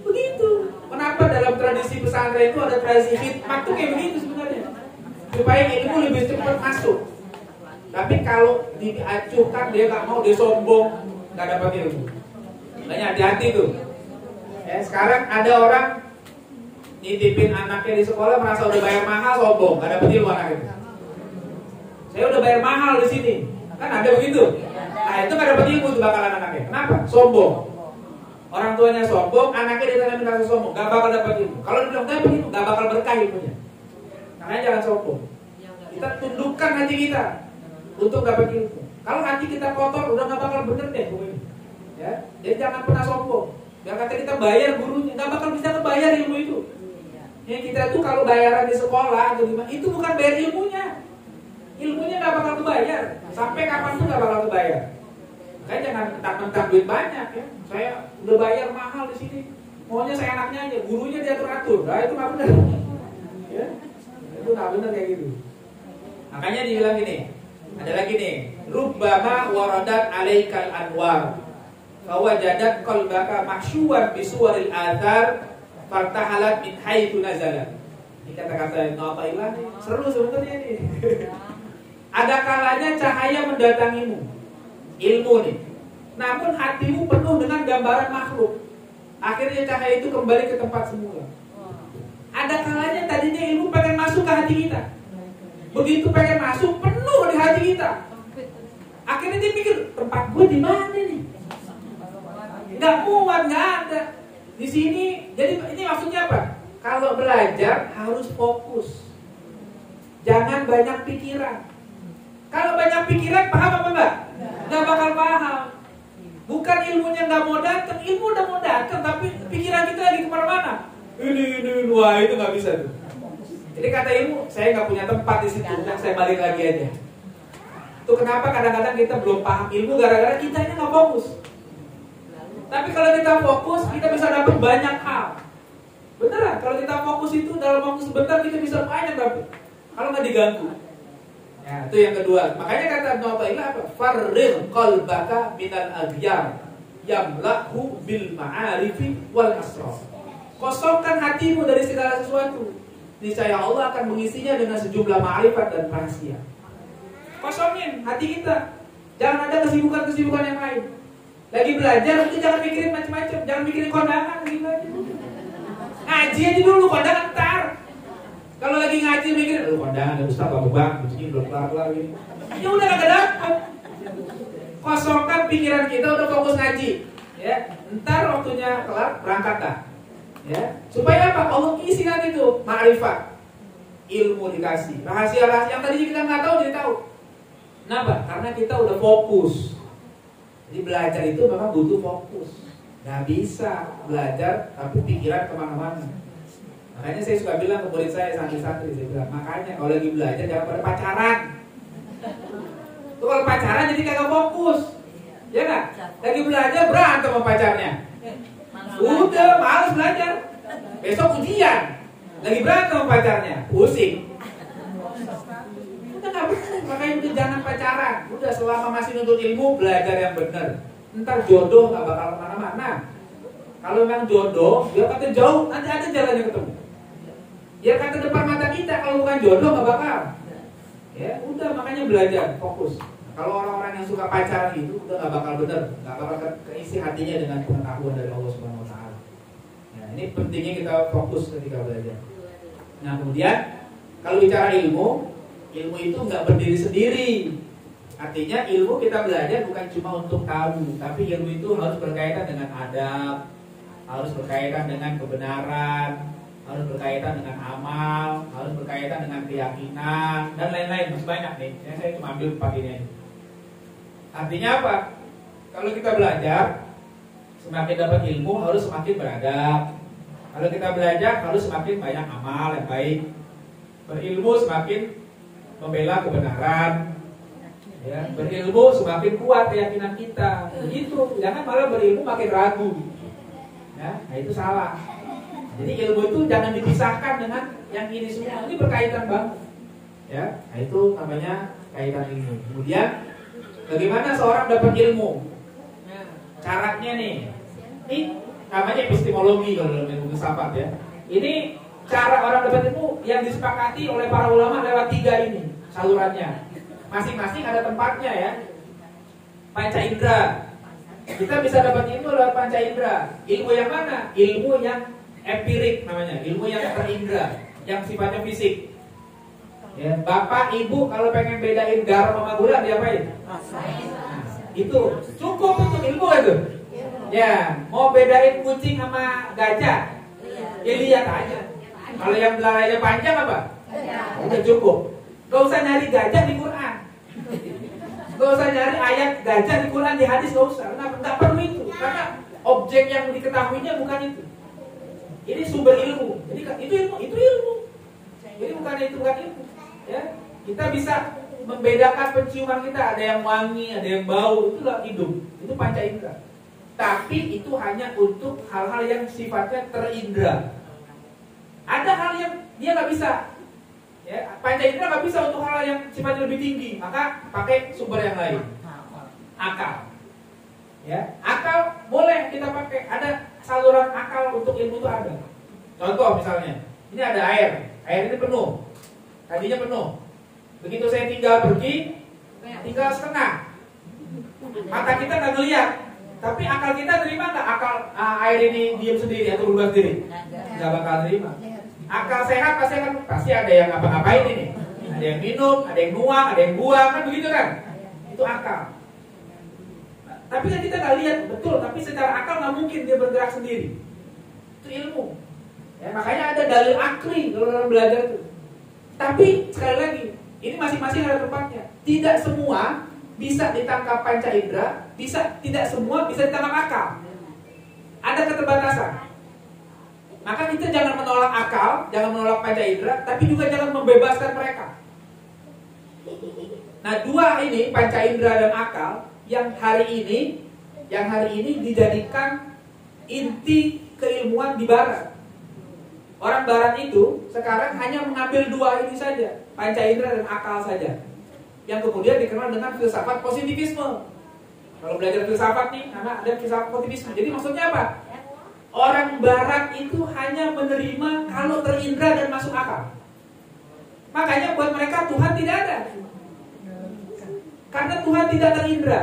Begitu. Kenapa dalam tradisi pesantren itu ada tradisi khidmat tuh kayak begitu sebenarnya. Supaya ilmu lebih cepat masuk. Tapi kalau diacuhkan dia nggak mau, dia sombong, nggak dapat ilmu. Makanya hati-hati tuh. Sekarang ada orang nitipin anaknya di sekolah merasa udah bayar mahal, sombong, nggak dapat ilmu anaknya. Saya udah bayar mahal di sini. Kan ada begitu. Nah itu gak dapat ilmu tuh bakalan anaknya. Kenapa? Sombong. Orang tuanya sombong, anaknya ditanya merasa sombong, gak bakal dapat ilmu. Kalau dibilang dapat ilmu, gak bakal berkah ilmunya. Makanya jangan sombong. Kita tundukkan hati kita untuk dapat ilmu. Kalau hati kita kotor, udah gak bakal bener deh pokoknya. Ya, jadi jangan pernah sombong. Biar kata kita bayar gurunya, gak bakal bisa kebayar ilmu itu. Yang kita tuh kalau bayaran di sekolah atau gimana, itu bukan bayar ilmunya. Ilmunya gak bakal kebayar. Sampai kapan pun gak bakal kebayar. Makanya jangan mentang-mentang duit banyak ya. Saya udah bayar mahal di sini. Maunya saya enaknya aja, gurunya diatur-atur. Nah itu gak benar. Ya, itu gak benar kayak gitu. Makanya dibilang gini. Ada lagi nih. Rubbama waradat alaikal anwar. Fawajadat qalbaka mahsyuwan bisuwaril athar. Fartahalat min haitsu nazalat. Ini kata-kata Ibnu Athaillah nih. Seru sebenarnya nih. Ada kalanya cahaya mendatangimu, ilmu nih. Namun hatimu penuh dengan gambaran makhluk. Akhirnya cahaya itu kembali ke tempat semula. Ada kalanya tadinya ilmu pengen masuk ke hati kita. Begitu pengen masuk, penuh di hati kita. Akhirnya dia pikir, tempat gue di mana nih? Gak muat, gak ada. Di sini, jadi ini maksudnya apa? Kalau belajar harus fokus. Jangan banyak pikiran. Kalau banyak pikiran, paham apa enggak? Nggak bakal paham. Bukan ilmunya nggak mau datang, ilmu udah mau datang, tapi pikiran kita lagi kemana-mana. Ini, wah itu nggak bisa tuh. Jadi kata ilmu, saya nggak punya tempat di situ, saya balik lagi aja. Itu kenapa kadang-kadang kita belum paham ilmu gara-gara kita ini nggak fokus. Tapi kalau kita fokus, kita bisa dapat banyak hal. Beneran, kalau kita fokus itu dalam waktu sebentar kita bisa banyak dapat. Kalau nggak diganggu. Ya, itu yang kedua. Makanya kata Ibnu Athaillah apa? Farrigh qalbaka minal aghyar yamlahu bil ma'arifi wal asrar. Kosongkan hatimu dari segala sesuatu. Niscaya Allah akan mengisinya dengan sejumlah ma'rifat dan rahasia. Kosongin hati kita. Jangan ada kesibukan-kesibukan yang lain. Lagi belajar, itu jangan mikirin macam-macam. Jangan mikirin kondangan gitu aja. Ngaji aja dulu, kondangan ntar. Kalau lagi ngaji mikir, kondangan Ustaz apa bang, begini belum kelar gini. Ya udah kagak dapat. Kosongkan pikiran kita, udah fokus ngaji. Ya, ntar waktunya kelar berangkat dah. Ya, supaya apa? Allah isi nanti tuh ma'rifat, ilmu dikasih, rahasia-rahasia yang tadi kita nggak tahu jadi tahu. Kenapa? Karena kita udah fokus. Jadi belajar itu memang butuh fokus. Nggak bisa belajar tapi pikiran kemana-mana. Makanya saya suka bilang ke murid saya, santri-santri, saya bilang, makanya kalau lagi belajar jangan pada pacaran. Tuh kalau pacaran jadi kagak fokus. Ya nggak? Lagi belajar berantem sama pacarnya. Udah, males belajar. Besok ujian. Lagi berantem sama pacarnya, pusing. Udah nggak benar, makanya udah jangan pacaran. Udah selama masih nuntut ilmu, belajar yang benar. Ntar jodoh nggak bakal kemana-mana. Kalau memang jodoh, dia kata jauh, nanti ada jalannya ketemu. Ya kata depan mata kita, kalau bukan jodoh nggak bakal. Ya udah, makanya belajar, fokus. Kalau orang-orang yang suka pacaran itu udah nggak bakal bener, nggak bakal keisi hatinya dengan pengetahuan dari Allah Subhanahu Wa Taala. Nah ini pentingnya kita fokus ketika belajar. Nah kemudian kalau bicara ilmu itu nggak berdiri sendiri. Artinya ilmu kita belajar bukan cuma untuk tahu, tapi ilmu itu harus berkaitan dengan adab, harus berkaitan dengan kebenaran, harus berkaitan dengan amal, harus berkaitan dengan keyakinan dan lain-lain, masih banyak nih. Ya, saya cuma ambil 4 ini aja. Artinya apa? Kalau kita belajar, semakin dapat ilmu harus semakin beradab. Kalau kita belajar harus semakin banyak amal yang baik. Berilmu semakin membela kebenaran. Ya, berilmu semakin kuat keyakinan kita. Begitu, jangan malah berilmu makin ragu. Ya, nah itu salah. Jadi ilmu itu jangan dipisahkan dengan yang ini semua. Ini berkaitan banget. Ya, nah itu namanya kaitan ilmu. Kemudian Bagaimana seorang dapat ilmu? Caranya nih, ini namanya epistemologi kalau dalam ilmu filsafat ya. Ini cara orang dapat ilmu yang disepakati oleh para ulama lewat 3 ini salurannya. Masing-masing ada tempatnya ya. Panca indera. Kita bisa dapat ilmu lewat panca indera. Ilmu yang mana? Ilmu yang empirik namanya, ilmu yang terindera, yang sifatnya fisik. Ya, bapak, ibu kalau pengen bedain garam sama gula diapain? Itu cukup untuk ilmu itu. Ya, mau bedain kucing sama gajah, ya lihat aja. Kalau yang belalainya panjang apa? Udah cukup. Gak usah nyari gajah di Quran. Gak usah nyari ayat gajah di Quran, di hadis, gak usah. Nggak perlu itu, karena objek yang diketahuinya bukan itu. Ini sumber ilmu. Jadi itu ilmu. Jadi bukan ilmu. Ya, kita bisa membedakan penciuman kita, ada yang wangi, ada yang bau, itulah hidup. Itu panca indera. Tapi itu hanya untuk hal-hal yang sifatnya terindera. Ada hal yang dia nggak bisa. Ya, panca indera nggak bisa untuk hal yang sifatnya lebih tinggi, maka pakai sumber yang lain. Akal. Ya, akal boleh kita pakai. Ada saluran akal untuk ilmu itu ada. Contoh misalnya, ini ada air ini penuh. Tadinya penuh. Begitu saya tinggal pergi, tinggal setengah. Mata kita nggak ngeliat, tapi akal kita terima nggak air ini diam sendiri atau berubah sendiri? Nggak bakal terima. Akal sehat pasti ada yang ngapa-ngapain ini. Ada yang minum, ada yang nuang, ada yang buang, kan begitu kan? Itu akal. Tapi kan kita nggak lihat betul, tapi secara akal nggak mungkin dia bergerak sendiri. Itu ilmu. Ya, makanya ada dalil akli kalau orang belajar itu. Tapi sekali lagi, ini masing-masing ada tempatnya. Tidak semua bisa ditangkap panca indera, tidak semua bisa ditangkap akal. Ada keterbatasan. Maka kita jangan menolak akal, jangan menolak panca indera, tapi juga jangan membebaskan mereka. Nah, 2 ini, panca indera dan akal, yang hari ini dijadikan inti keilmuan di barat. Orang barat itu sekarang hanya mengambil 2 ini saja, panca indera dan akal saja, yang kemudian dikenal dengan filsafat positivisme. Kalau belajar filsafat nih, karena ada filsafat positivisme. Jadi maksudnya apa? Orang barat itu hanya menerima kalau terindra dan masuk akal. Makanya buat mereka Tuhan tidak ada. Karena Tuhan tidak terindra.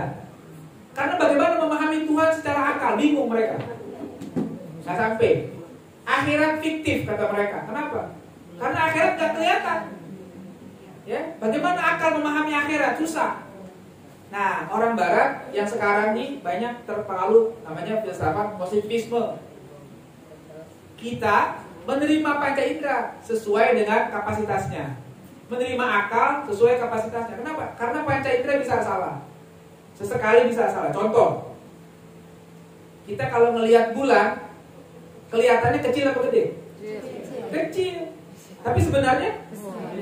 Karena bagaimana memahami Tuhan secara akal, bingung mereka. Nggak sampai. Akhirat fiktif kata mereka. Kenapa? Karena akhirat nggak kelihatan. Ya, bagaimana akal memahami akhirat? Susah. Nah, orang barat yang sekarang ini banyak terpengaruh namanya filsafat positivisme. Kita menerima panca indera sesuai dengan kapasitasnya. Menerima akal sesuai kapasitasnya. Kenapa? Karena panca indera bisa salah. Sesekali bisa salah. Contoh, kita kalau melihat bulan, kelihatannya kecil atau gede? Kecil. Tapi sebenarnya,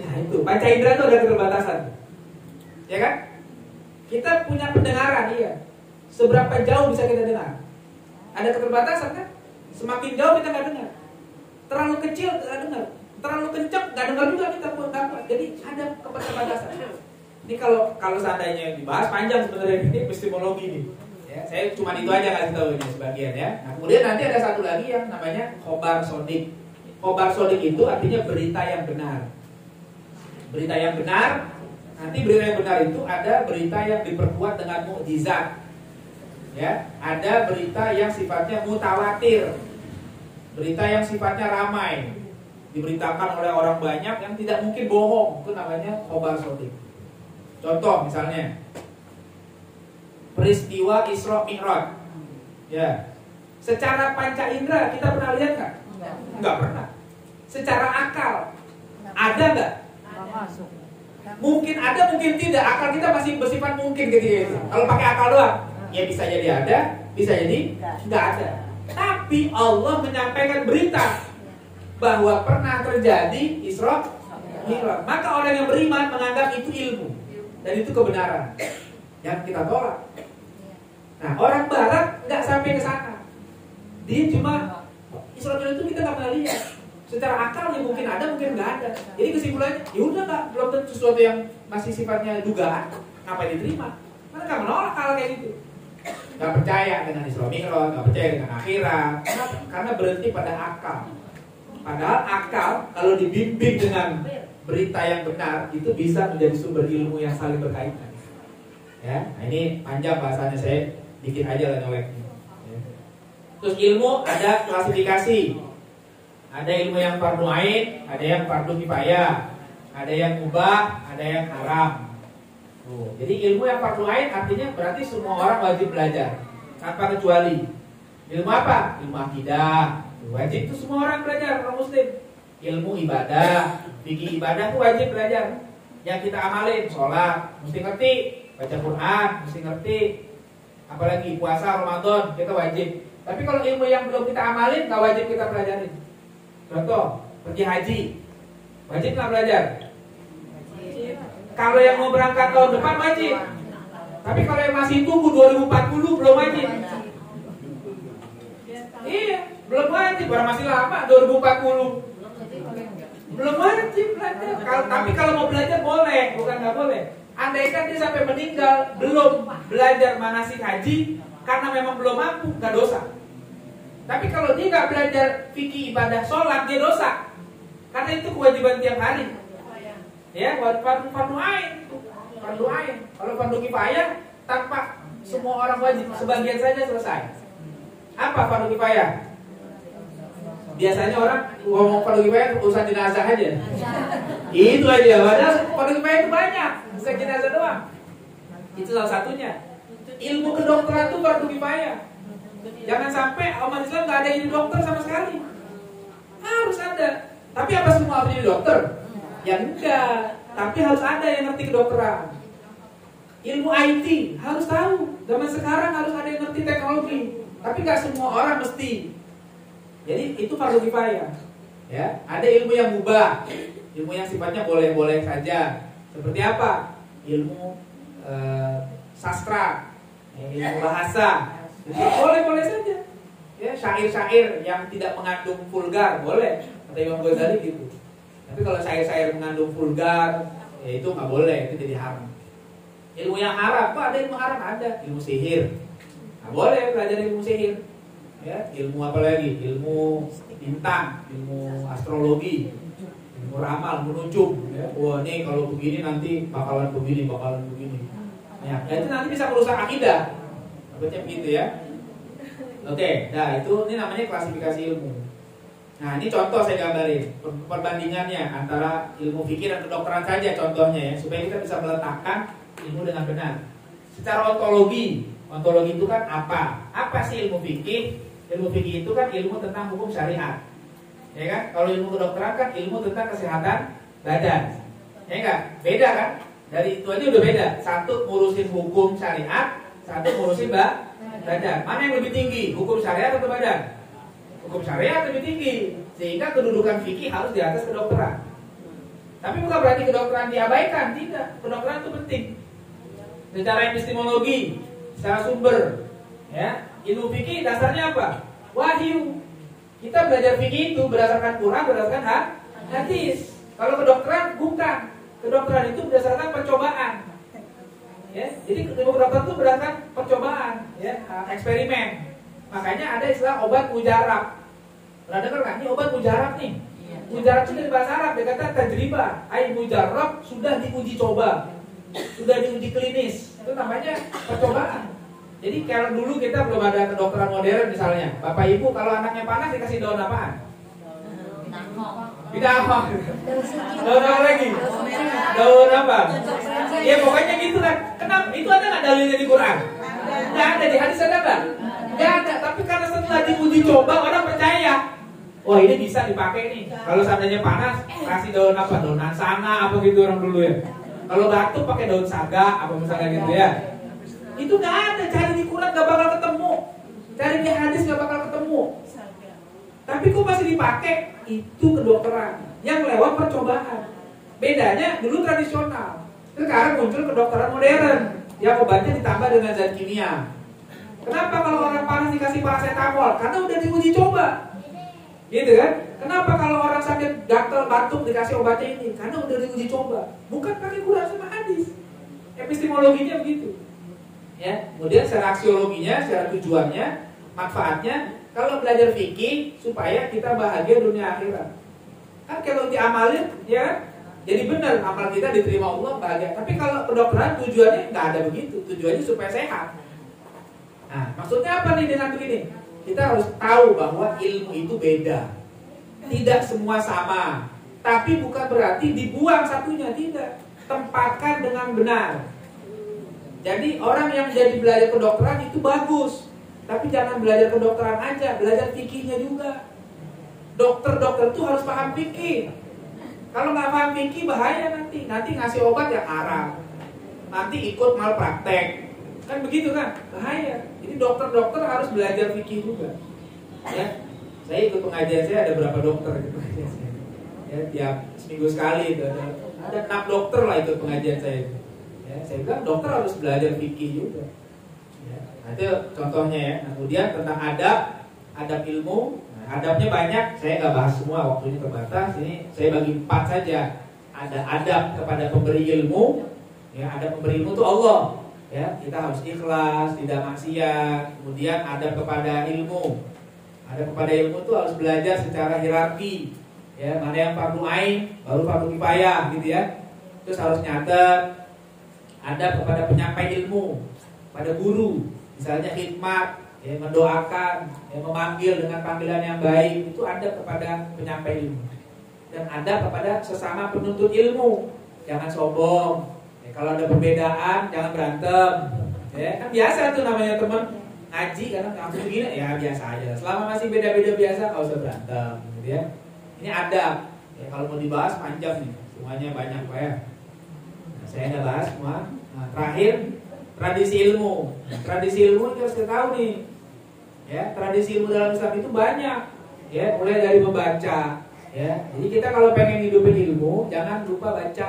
nah itu panca indera itu ada keterbatasan. Ya kan? Kita punya pendengaran, iya. Seberapa jauh bisa kita dengar? Ada keterbatasan kan? Semakin jauh kita nggak dengar. Terlalu kecil nggak dengar. Terlalu kencang nggak dengar juga kita pun nggak. Jadi ada keterbatasan. Ini kalau seandainya dibahas panjang sebenarnya ini epistemologi ini. Ya, saya cuma itu aja kasih tahu ini sebagian ya. Nah, kemudian nanti ada satu lagi yang namanya khobar sodik. Khobar sodik itu artinya berita yang benar. Berita yang benar. Nanti berita yang benar itu ada berita yang diperkuat dengan mukjizat. Ya, ada berita yang sifatnya mutawatir. Berita yang sifatnya ramai. Diberitakan oleh orang banyak yang tidak mungkin bohong. Itu namanya khobar sodik. Contoh misalnya peristiwa Isra Mi'raj. Ya. Secara panca indera kita pernah lihat nggak? Nggak pernah. Secara akal ada nggak? Mungkin ada, mungkin tidak. Akal kita masih bersifat mungkin ketika itu. Kalau pakai akal doang, ya bisa jadi ada, bisa jadi nggak ada. Tapi Allah menyampaikan berita bahwa pernah terjadi Isra Mi'raj. Maka orang yang beriman menganggap itu ilmu dan itu kebenaran yang kita tolak. Nah, orang Barat nggak sampai ke sana. Dia cuma Isra Mi'raj itu kita nggak pernah lihat. Secara akal ya mungkin ada, mungkin nggak ada. Jadi kesimpulannya, ya udah nggak, belum tentu sesuatu yang masih sifatnya dugaan, ngapain diterima? Karena nggak menolak hal kayak gitu. Nggak percaya dengan Isra Mi'raj, nggak percaya dengan akhirat. Karena berhenti pada akal. Padahal akal kalau dibimbing dengan berita yang benar itu bisa menjadi sumber ilmu yang saling berkaitan. Ya, nah ini panjang bahasanya, saya dikit aja lah nyolek. Ya. Terus ilmu ada klasifikasi. Ada ilmu yang fardu ain, ada yang fardu kifayah, ada yang mubah, ada yang haram. Jadi ilmu yang fardu ain artinya berarti semua orang wajib belajar tanpa kecuali. Ilmu apa? Ilmu akidah. Wajib itu semua orang belajar, orang muslim. Ilmu ibadah, fikih ibadah itu wajib belajar. Yang kita amalin, sholat, mesti ngerti. Baca Quran, mesti ngerti. Apalagi puasa Ramadan, kita wajib. Tapi kalau ilmu yang belum kita amalin, gak wajib kita pelajarin. Contoh, pergi haji, wajib nggak belajar? Kalau yang mau berangkat tahun depan wajib. Tapi kalau yang masih tunggu 2040 belum wajib. Iya, belum wajib, orang masih lama 2040. Belum wajib belajar. Tapi kalau mau belajar boleh, bukan nggak boleh. Andaikan dia sampai meninggal belum belajar manasik haji karena memang belum mampu, nggak dosa. Tapi kalau dia nggak belajar fikih ibadah sholat, dia dosa. Karena itu kewajiban tiap hari. Ya, fardu ain. Fardu ain. Kalau fardu kifayah tanpa semua orang wajib, sebagian saja selesai. Apa fardu kifayah? Biasanya orang ngomong fardu kifayah urusan jenazah aja. Itu aja. Padahal fardu kifayah itu banyak, bukan jenazah doang. Itu salah satunya. Ilmu kedokteran itu fardu kifayah. Jangan sampai umat Islam nggak ada ini dokter sama sekali. Harus ada. Tapi apa semua harus jadi dokter? Ya enggak. Tapi harus ada yang ngerti kedokteran. Ilmu IT harus tahu. Zaman sekarang harus ada yang ngerti teknologi. Tapi nggak semua orang mesti. Jadi itu fardu kifayah. Ya, ada ilmu yang mubah, ilmu yang sifatnya boleh-boleh saja. Seperti apa? Ilmu sastra, ilmu bahasa. Boleh-boleh saja. Ya, syair-syair yang tidak mengandung vulgar boleh. Kata Imam Ghazali gitu. Tapi kalau syair-syair mengandung vulgar, ya itu nggak boleh, itu jadi haram. Ilmu yang haram, kok ada ilmu haram? Ada. Ilmu sihir. Nggak boleh belajar ilmu sihir. Ya, ilmu apa lagi? Ilmu bintang, ilmu astrologi, ilmu ramal, menunjuk. Ya, wah nih kalau begini nanti bakalan begini, bakalan begini. Ya, itu nanti bisa merusak akidah. Macam gitu ya. Oke, nah itu ini namanya klasifikasi ilmu. Nah ini contoh saya gambarin perbandingannya antara ilmu fikih dan kedokteran saja contohnya ya, supaya kita bisa meletakkan ilmu dengan benar. Secara ontologi itu kan apa? Apa sih ilmu fikih? Ilmu fikih itu kan ilmu tentang hukum syariat, ya kan? Kalau ilmu kedokteran kan ilmu tentang kesehatan badan, ya kan? Beda kan? Dari itu aja udah beda. Satu ngurusin hukum syariat, satu ngurusin badan. Mana yang lebih tinggi? Hukum syariat atau badan? Hukum syariat lebih tinggi. Sehingga kedudukan fikih harus di atas kedokteran. Tapi bukan berarti kedokteran diabaikan, tidak. Kedokteran itu penting. Secara epistemologi, secara sumber, ya. Ilmu fikih dasarnya apa? Wahyu. Kita belajar fikih itu berdasarkan Quran, berdasarkan hadis. Kalau kedokteran bukan. Kedokteran itu berdasarkan percobaan. Ya, jadi ilmu kedokteran itu berdasarkan percobaan, ya, eksperimen. Makanya ada istilah obat mujarab. Pernah dengar nggak? Ini obat mujarab nih. Mujarab itu dari bahasa Arab, dia kata tajribah. Ai mujarab sudah diuji coba, sudah diuji klinis. Itu namanya percobaan. Jadi kalau dulu kita belum ada kedokteran modern misalnya, bapak ibu kalau anaknya panas dikasih daun apaan? Bidang. Daun apa lagi? Daun apa? Ya pokoknya gitu kan. Kenapa? Itu ada nggak dalilnya di Quran? Nggak ada. Di hadis ada nggak? Nggak ada. Tapi karena setelah diuji coba orang percaya. Wah ini bisa dipakai nih. Kalau seandainya panas, kasih daun apa? Daun nansana apa gitu orang dulu ya. Kalau batuk pakai daun saga apa misalnya gitu ya. Itu nggak ada. Cari di Quran nggak bakal ketemu. Cari di hadis nggak bakal ketemu. Tapi kok masih dipakai? Itu kedokteran yang lewat percobaan. Bedanya dulu tradisional. Sekarang muncul kedokteran modern yang obatnya ditambah dengan zat kimia. Kenapa kalau orang panas dikasih paracetamol? Karena udah diuji coba. Gitu kan? Kenapa kalau orang sakit gatal batuk dikasih obatnya ini? Karena udah diuji coba. Bukan pakai Quran sama hadis. Epistemologinya begitu. Ya, kemudian secara aksiologinya, secara tujuannya, manfaatnya, kalau belajar fikih supaya kita bahagia dunia akhirat. Kan kalau diamalin, ya, jadi benar amal kita diterima Allah bahagia. Tapi kalau kedokteran tujuannya nggak ada begitu, tujuannya supaya sehat. Nah, maksudnya apa nih dengan begini? Kita harus tahu bahwa ilmu itu beda, tidak semua sama. Tapi bukan berarti dibuang satunya, tidak. Tempatkan dengan benar. Jadi orang yang jadi belajar kedokteran itu bagus, tapi jangan belajar kedokteran aja, belajar fikihnya juga. Dokter-dokter itu harus paham fikih. Kalau nggak paham fikih bahaya nanti ngasih obat yang haram, nanti ikut malpraktek, kan begitu kan, bahaya. Jadi dokter-dokter harus belajar fikih juga. Ya, saya ikut pengajian saya ada berapa dokter gitu. Ya, tiap seminggu sekali itu ada 6 dokter lah ikut pengajian saya. Ya, saya bilang dokter harus belajar fikih juga. Ya, itu contohnya ya. Nah, kemudian tentang adab ilmu. Nah, adabnya banyak, saya nggak bahas semua, waktunya terbatas. Ini saya bagi 4 saja. Ada adab kepada pemberi ilmu. Ya, adab pemberi ilmu itu Allah. Ya, kita harus ikhlas, tidak maksiat. Kemudian adab kepada ilmu. Adab kepada ilmu itu harus belajar secara hierarki. Ya, mana yang fardu ain, baru fardu kifayah gitu ya. Terus harus nyatet. Adab kepada penyampai ilmu, pada guru, misalnya khidmat, ya, mendoakan, ya, memanggil dengan panggilan yang baik, itu adab kepada penyampai ilmu. Dan adab kepada sesama penuntut ilmu, jangan sombong. Ya, kalau ada perbedaan, jangan berantem. Ya, kan biasa tuh namanya teman ngaji, karena kamu begini, ya biasa aja. Selama masih beda-beda biasa, nggak usah berantem, gitu ya. Ini adab. Ya, kalau mau dibahas panjang nih, semuanya banyak Pak ya. Saya nggak bahas semua. Nah, terakhir tradisi ilmu. Tradisi ilmu kita harus tahu nih. Ya, tradisi ilmu dalam Islam itu banyak. Ya, mulai dari membaca. Ya, jadi kita kalau pengen hidupin ilmu, jangan lupa baca.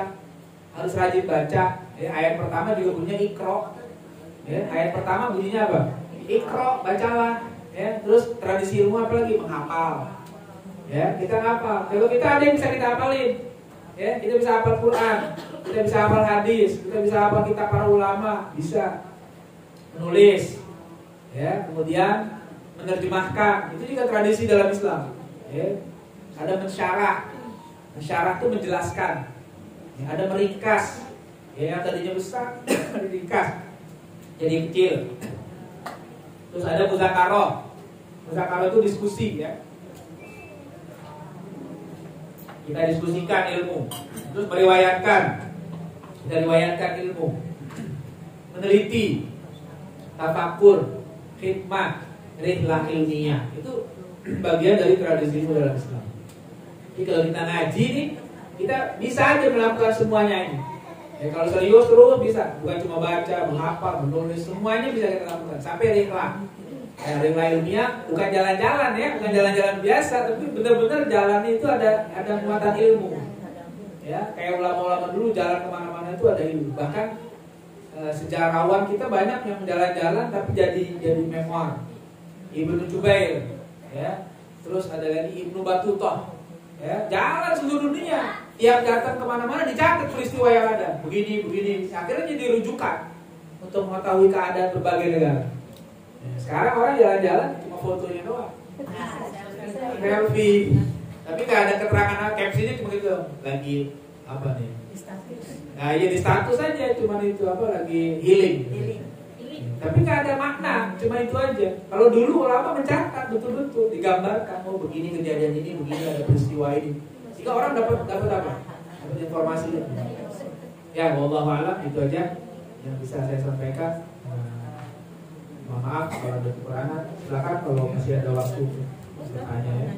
Harus rajin baca. Ya, ayat pertama juga bunyinya Iqra. Ya, ayat pertama bunyinya apa? Iqra, bacalah. Ya, terus tradisi ilmu apa lagi? Menghafal. Ya, kita ngapal. Kalau kita ada yang bisa kita hafalin. Ya, kita bisa hafal Quran, kita bisa hafal hadis, kita bisa hafal kitab para ulama, bisa menulis, ya, kemudian menerjemahkan. Itu juga tradisi dalam Islam. Ya, ada mensyarah itu menjelaskan. Ya, ada meringkas, ya, yang tadinya besar diringkas jadi kecil. Terus ada muzakarah. Muzakarah itu diskusi, ya. Kita diskusikan ilmu, terus meriwayatkan, kita riwayatkan ilmu, meneliti, tafakur, khidmat, rihlah ilmiah. Itu bagian dari tradisi ilmu dalam Islam. Jadi kalau kita ngaji nih, kita bisa aja melakukan semuanya ini. Ya, kalau serius terus bisa, bukan cuma baca, menghafal, menulis, semuanya bisa kita lakukan sampai rihlah. Rihlah ilmiah bukan jalan-jalan ya, bukan jalan-jalan biasa, tapi benar-benar jalannya itu ada muatan ilmu. Ya, kayak ulama-ulama dulu jalan kemana-mana itu ada ilmu. Bahkan sejarawan kita banyak yang jalan-jalan tapi jadi memoir. Ibnu Jubair, ya, terus ada lagi Ibnu Battuta, ya, jalan seluruh dunia. Tiap datang kemana-mana dicatat peristiwa yang ada, begini, akhirnya jadi rujukan untuk mengetahui keadaan berbagai negara. Sekarang orang jalan-jalan cuma fotonya doang, selfie, tapi nggak ada keterangan captionnya cuma gitu, lagi apa nih? Nah, ya di status aja cuma itu apa lagi healing. Tapi nggak ada makna, cuma itu aja. Kalau dulu ulama mencatat betul-betul, digambarkan, oh begini kejadian ini, begini ada peristiwa ini, sehingga orang dapat apa? Dapat informasi. Ya, wallahu a'lam, itu aja yang bisa saya sampaikan. Mohon maaf kalau ada kekurangan. Silakan kalau masih ada waktu bertanya ya.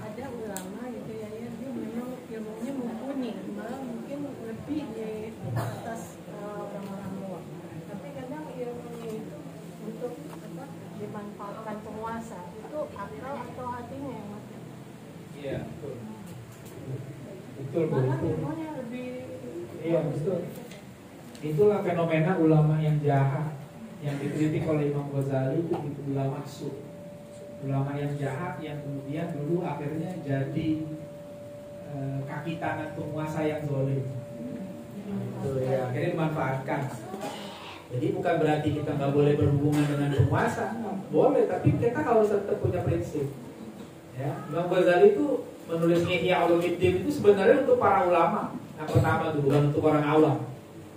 Ada ulama gitu ya, dia memang ilmunya mumpuni, malah mungkin lebih di atas orang-orang luar. Tapi kadang ilmunya itu untuk dimanfaatkan penguasa, itu akal atau hatinya yang mati. Iya, betul. Betul, Malah betul. ilmunya lebih. Iya, betul. Itulah fenomena ulama yang jahat yang dikritik oleh Imam Ghazali itu ulama su, ulama yang jahat yang kemudian dulu akhirnya jadi kaki tangan penguasa yang zalim. Itu ya, akhirnya dimanfaatkan. Jadi bukan berarti kita nggak boleh berhubungan dengan penguasa, boleh, tapi kita harus tetap punya prinsip. Ya, Imam Ghazali itu menulis Ihya Ulumuddin itu sebenarnya untuk para ulama. Yang pertama itu bukan untuk orang awam.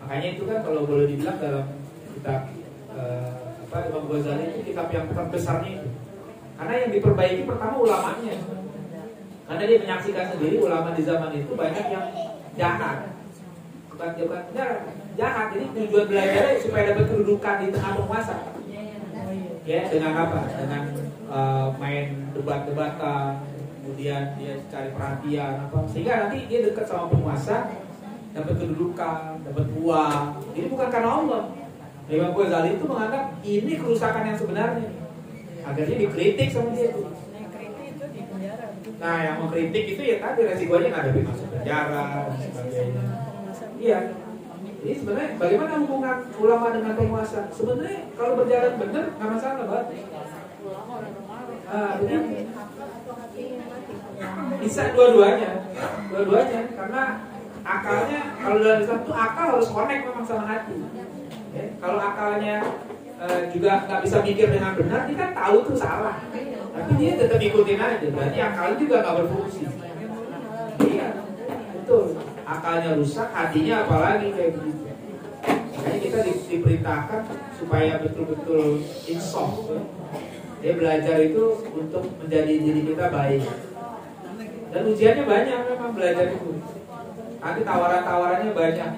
Makanya itu kan kalau boleh dibilang dalam kitab Imam Ghazali itu kitab yang terbesarnya itu. Karena yang diperbaiki pertama ulamanya. Karena dia menyaksikan sendiri ulama di zaman itu banyak yang jahat. Bukan jahat. Jadi tujuan belajarnya supaya dapat kedudukan di tengah penguasa. Ya, dengan apa? Dengan main debat-debatan, kemudian dia cari perhatian apa, sehingga nanti dia dekat sama penguasa, dapat kedudukan, dapat uang. Ini bukan karena Allah. Imam Ghazali itu menganggap ini kerusakan yang sebenarnya. Akhirnya dikritik sama dia. Nah, yang mengkritik itu ya tadi resikonya nggak ada masuk penjara dan sebagainya. Iya. Jadi sebenarnya bagaimana hubungan ulama dengan penguasa? Sebenarnya kalau berjalan benar nggak masalah, Mbak. Bisa dua-duanya, karena akalnya kalau dalam Islam itu akal harus connect memang sama hati. Ya, kalau akalnya juga nggak bisa mikir dengan benar, dia kan tahu itu salah, tapi dia tetap ikutin aja. Berarti akalnya juga nggak berfungsi. Iya, betul. Akalnya rusak, hatinya apalagi kayak begitu. Makanya kita diperintahkan supaya betul-betul insaf. Ya. Dia belajar itu untuk menjadi diri kita baik. Dan ujiannya banyak memang belajar itu. Nanti tawaran-tawarannya banyak.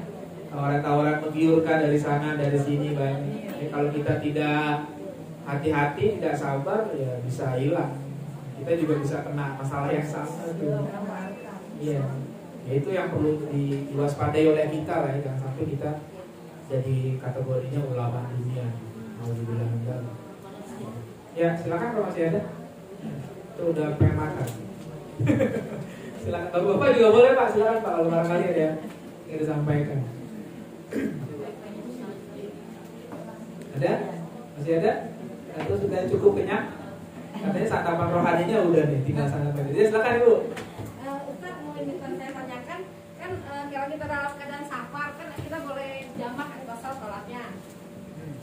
Tawaran-tawaran menggiurkan dari sana, dari sini banyak. Jadi kalau kita tidak hati-hati, tidak sabar, ya bisa hilang. Kita juga bisa kena masalah yang sama. Iya. Ya itu yang perlu diwaspadai oleh kita lah. Jangan sampai kita jadi kategorinya ulama dunia. Mau dibilang enggak. Ya silakan kalau masih ada. Itu udah pengen makan. Silakan. Bapak juga boleh Pak. Silakan Pak kalau barangkali ada yang disampaikan. Ada? Masih ada? Atau sudah cukup kenyang? Katanya santapan rohaninya udah nih, tinggal santapan. Jadi silakan Ibu. Ustaz, mau ingin saya tanyakan, kan kalau kita dalam keadaan safar kan kita boleh jamak asal sholatnya.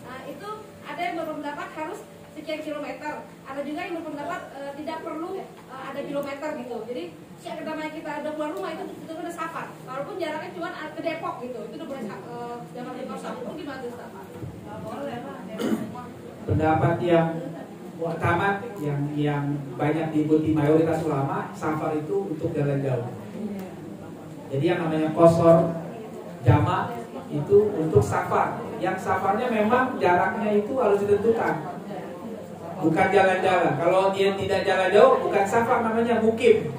Nah, itu ada yang berpendapat harus sekian kilometer, ada juga yang berpendapat tidak perlu ada kilometer gitu. Jadi siap namanya kita ada keluar rumah itu udah safar, walaupun jaraknya cuma ke Depok gitu, itu udah boleh jamak di kosong. Itu gimana Ustaz? Pendapat yang mu'tamad yang banyak diikuti mayoritas ulama, safar itu untuk jalan jauh. Jadi yang namanya qasar jamak itu untuk safar. Yang safarnya memang jaraknya itu harus ditentukan, bukan jalan-jalan. Kalau dia tidak jalan jauh, bukan safar, namanya mukim.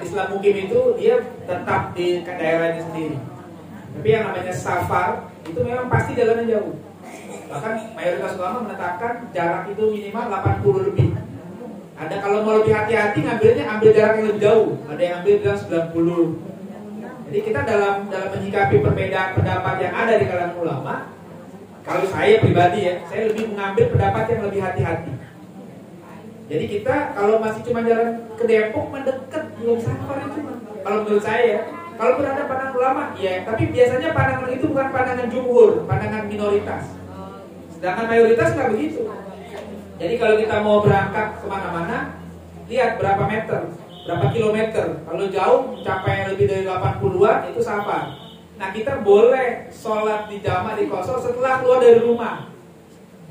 Islam mukim itu dia tetap di daerahnya sendiri. Tapi yang namanya safar itu memang pasti jalannya jauh. Bahkan mayoritas ulama menetapkan jarak itu minimal 80 lebih. Ada kalau mau lebih hati-hati ambil jarak yang lebih jauh. Ada yang ambil bilang 90. Jadi kita dalam menyikapi perbedaan pendapat yang ada di kalangan ulama, kalau saya pribadi ya, saya lebih mengambil pendapat yang lebih hati-hati. Jadi kita kalau masih cuma jalan ke Depok mendekat belum safar itu. Kalau menurut saya, kalau berada pandangan ulama, ya, tapi biasanya pandangan itu bukan pandangan jumhur, pandangan minoritas. Sedangkan mayoritas nggak begitu. Jadi kalau kita mau berangkat kemana-mana, lihat berapa meter, berapa kilometer. Kalau jauh mencapai lebih dari 80-an itu safar. Nah kita boleh sholat di jamak di qasar setelah keluar dari rumah.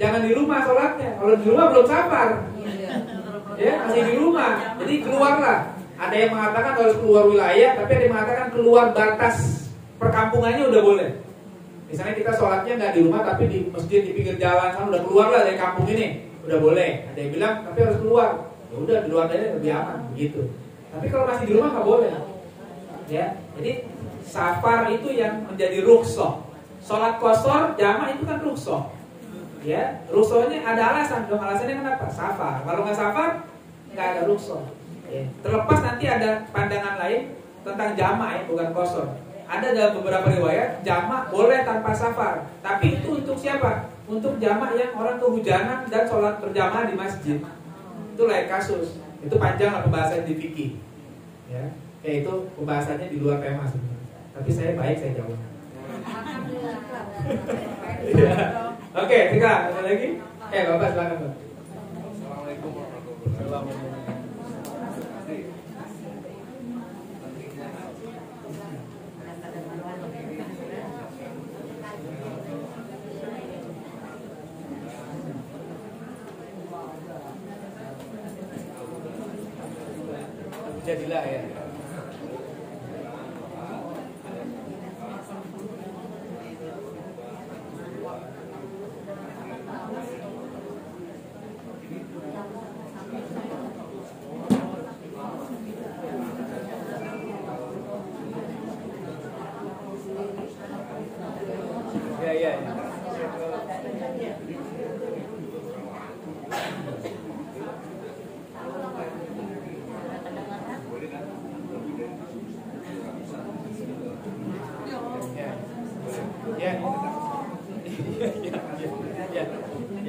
Jangan di rumah sholatnya. Kalau di rumah belum safar. Ya masih di rumah. Jadi keluarlah. Ada yang mengatakan harus keluar wilayah, tapi ada yang mengatakan keluar batas perkampungannya udah boleh. Misalnya kita sholatnya nggak di rumah tapi di masjid di pinggir jalan, kan udah keluar lah dari kampung ini, udah boleh. Ada yang bilang tapi harus keluar. Ya udah di luar aja lebih aman begitu. Tapi kalau masih di rumah nggak boleh. Ya, jadi safar itu yang menjadi rukhsah. Sholat qasar jamak itu kan rukhsah. Ya, rukhsahnya ada alasan dong. Alasannya kenapa? Safar. Kalau nggak safar nggak ada rukhsah. Ya. Terlepas nanti ada pandangan lain tentang jamak ya, bukan qasar. Ada dalam beberapa riwayat jamak boleh tanpa safar. Tapi itu untuk siapa? Untuk jamak yang orang kehujanan dan sholat berjamaah di masjid. Itu lain kasus. Itu panjang lah pembahasan di fikih. Ya, itu pembahasannya di luar tema sebenarnya. Tapi saya jawab. Iya. Oke, Tika, ada lagi? Bapak silakan, Pak. Assalamualaikum warahmatullahi wabarakatuh. Jadilah ya.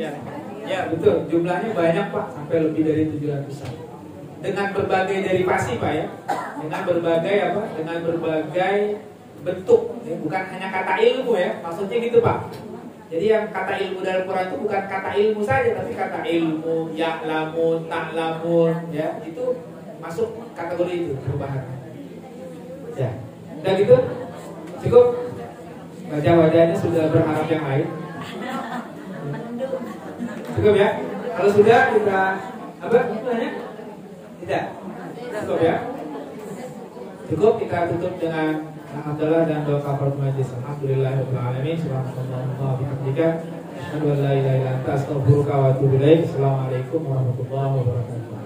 Ya. Ya, betul. Jumlahnya banyak, Pak, sampai lebih dari 700-an. Dengan berbagai derivasi, Pak, ya. Dengan berbagai apa? Dengan berbagai bentuk, ya. Bukan hanya kata ilmu, ya. Maksudnya gitu, Pak. Jadi yang kata ilmu dalam Quran itu bukan kata ilmu saja, tapi kata ilmu, ya'lamun, ta'lamun, ya. Itu masuk kategori itu perubahan. Ya. Udah gitu? Cukup? Wajah-wajahnya sudah berharap yang lain. Cukup ya? Kalau sudah kita apa? Banyak? Tidak? Cukup ya? Cukup, kita tutup dengan alhamdulillah dan doa kafaratul majlis. Alhamdulillahirabbil alamin. Subhanallahi wa bihamdihi. Asyhadu an la ilaha illa anta astaghfiruka wa atubu ilaik. Assalamualaikum warahmatullahi wabarakatuh.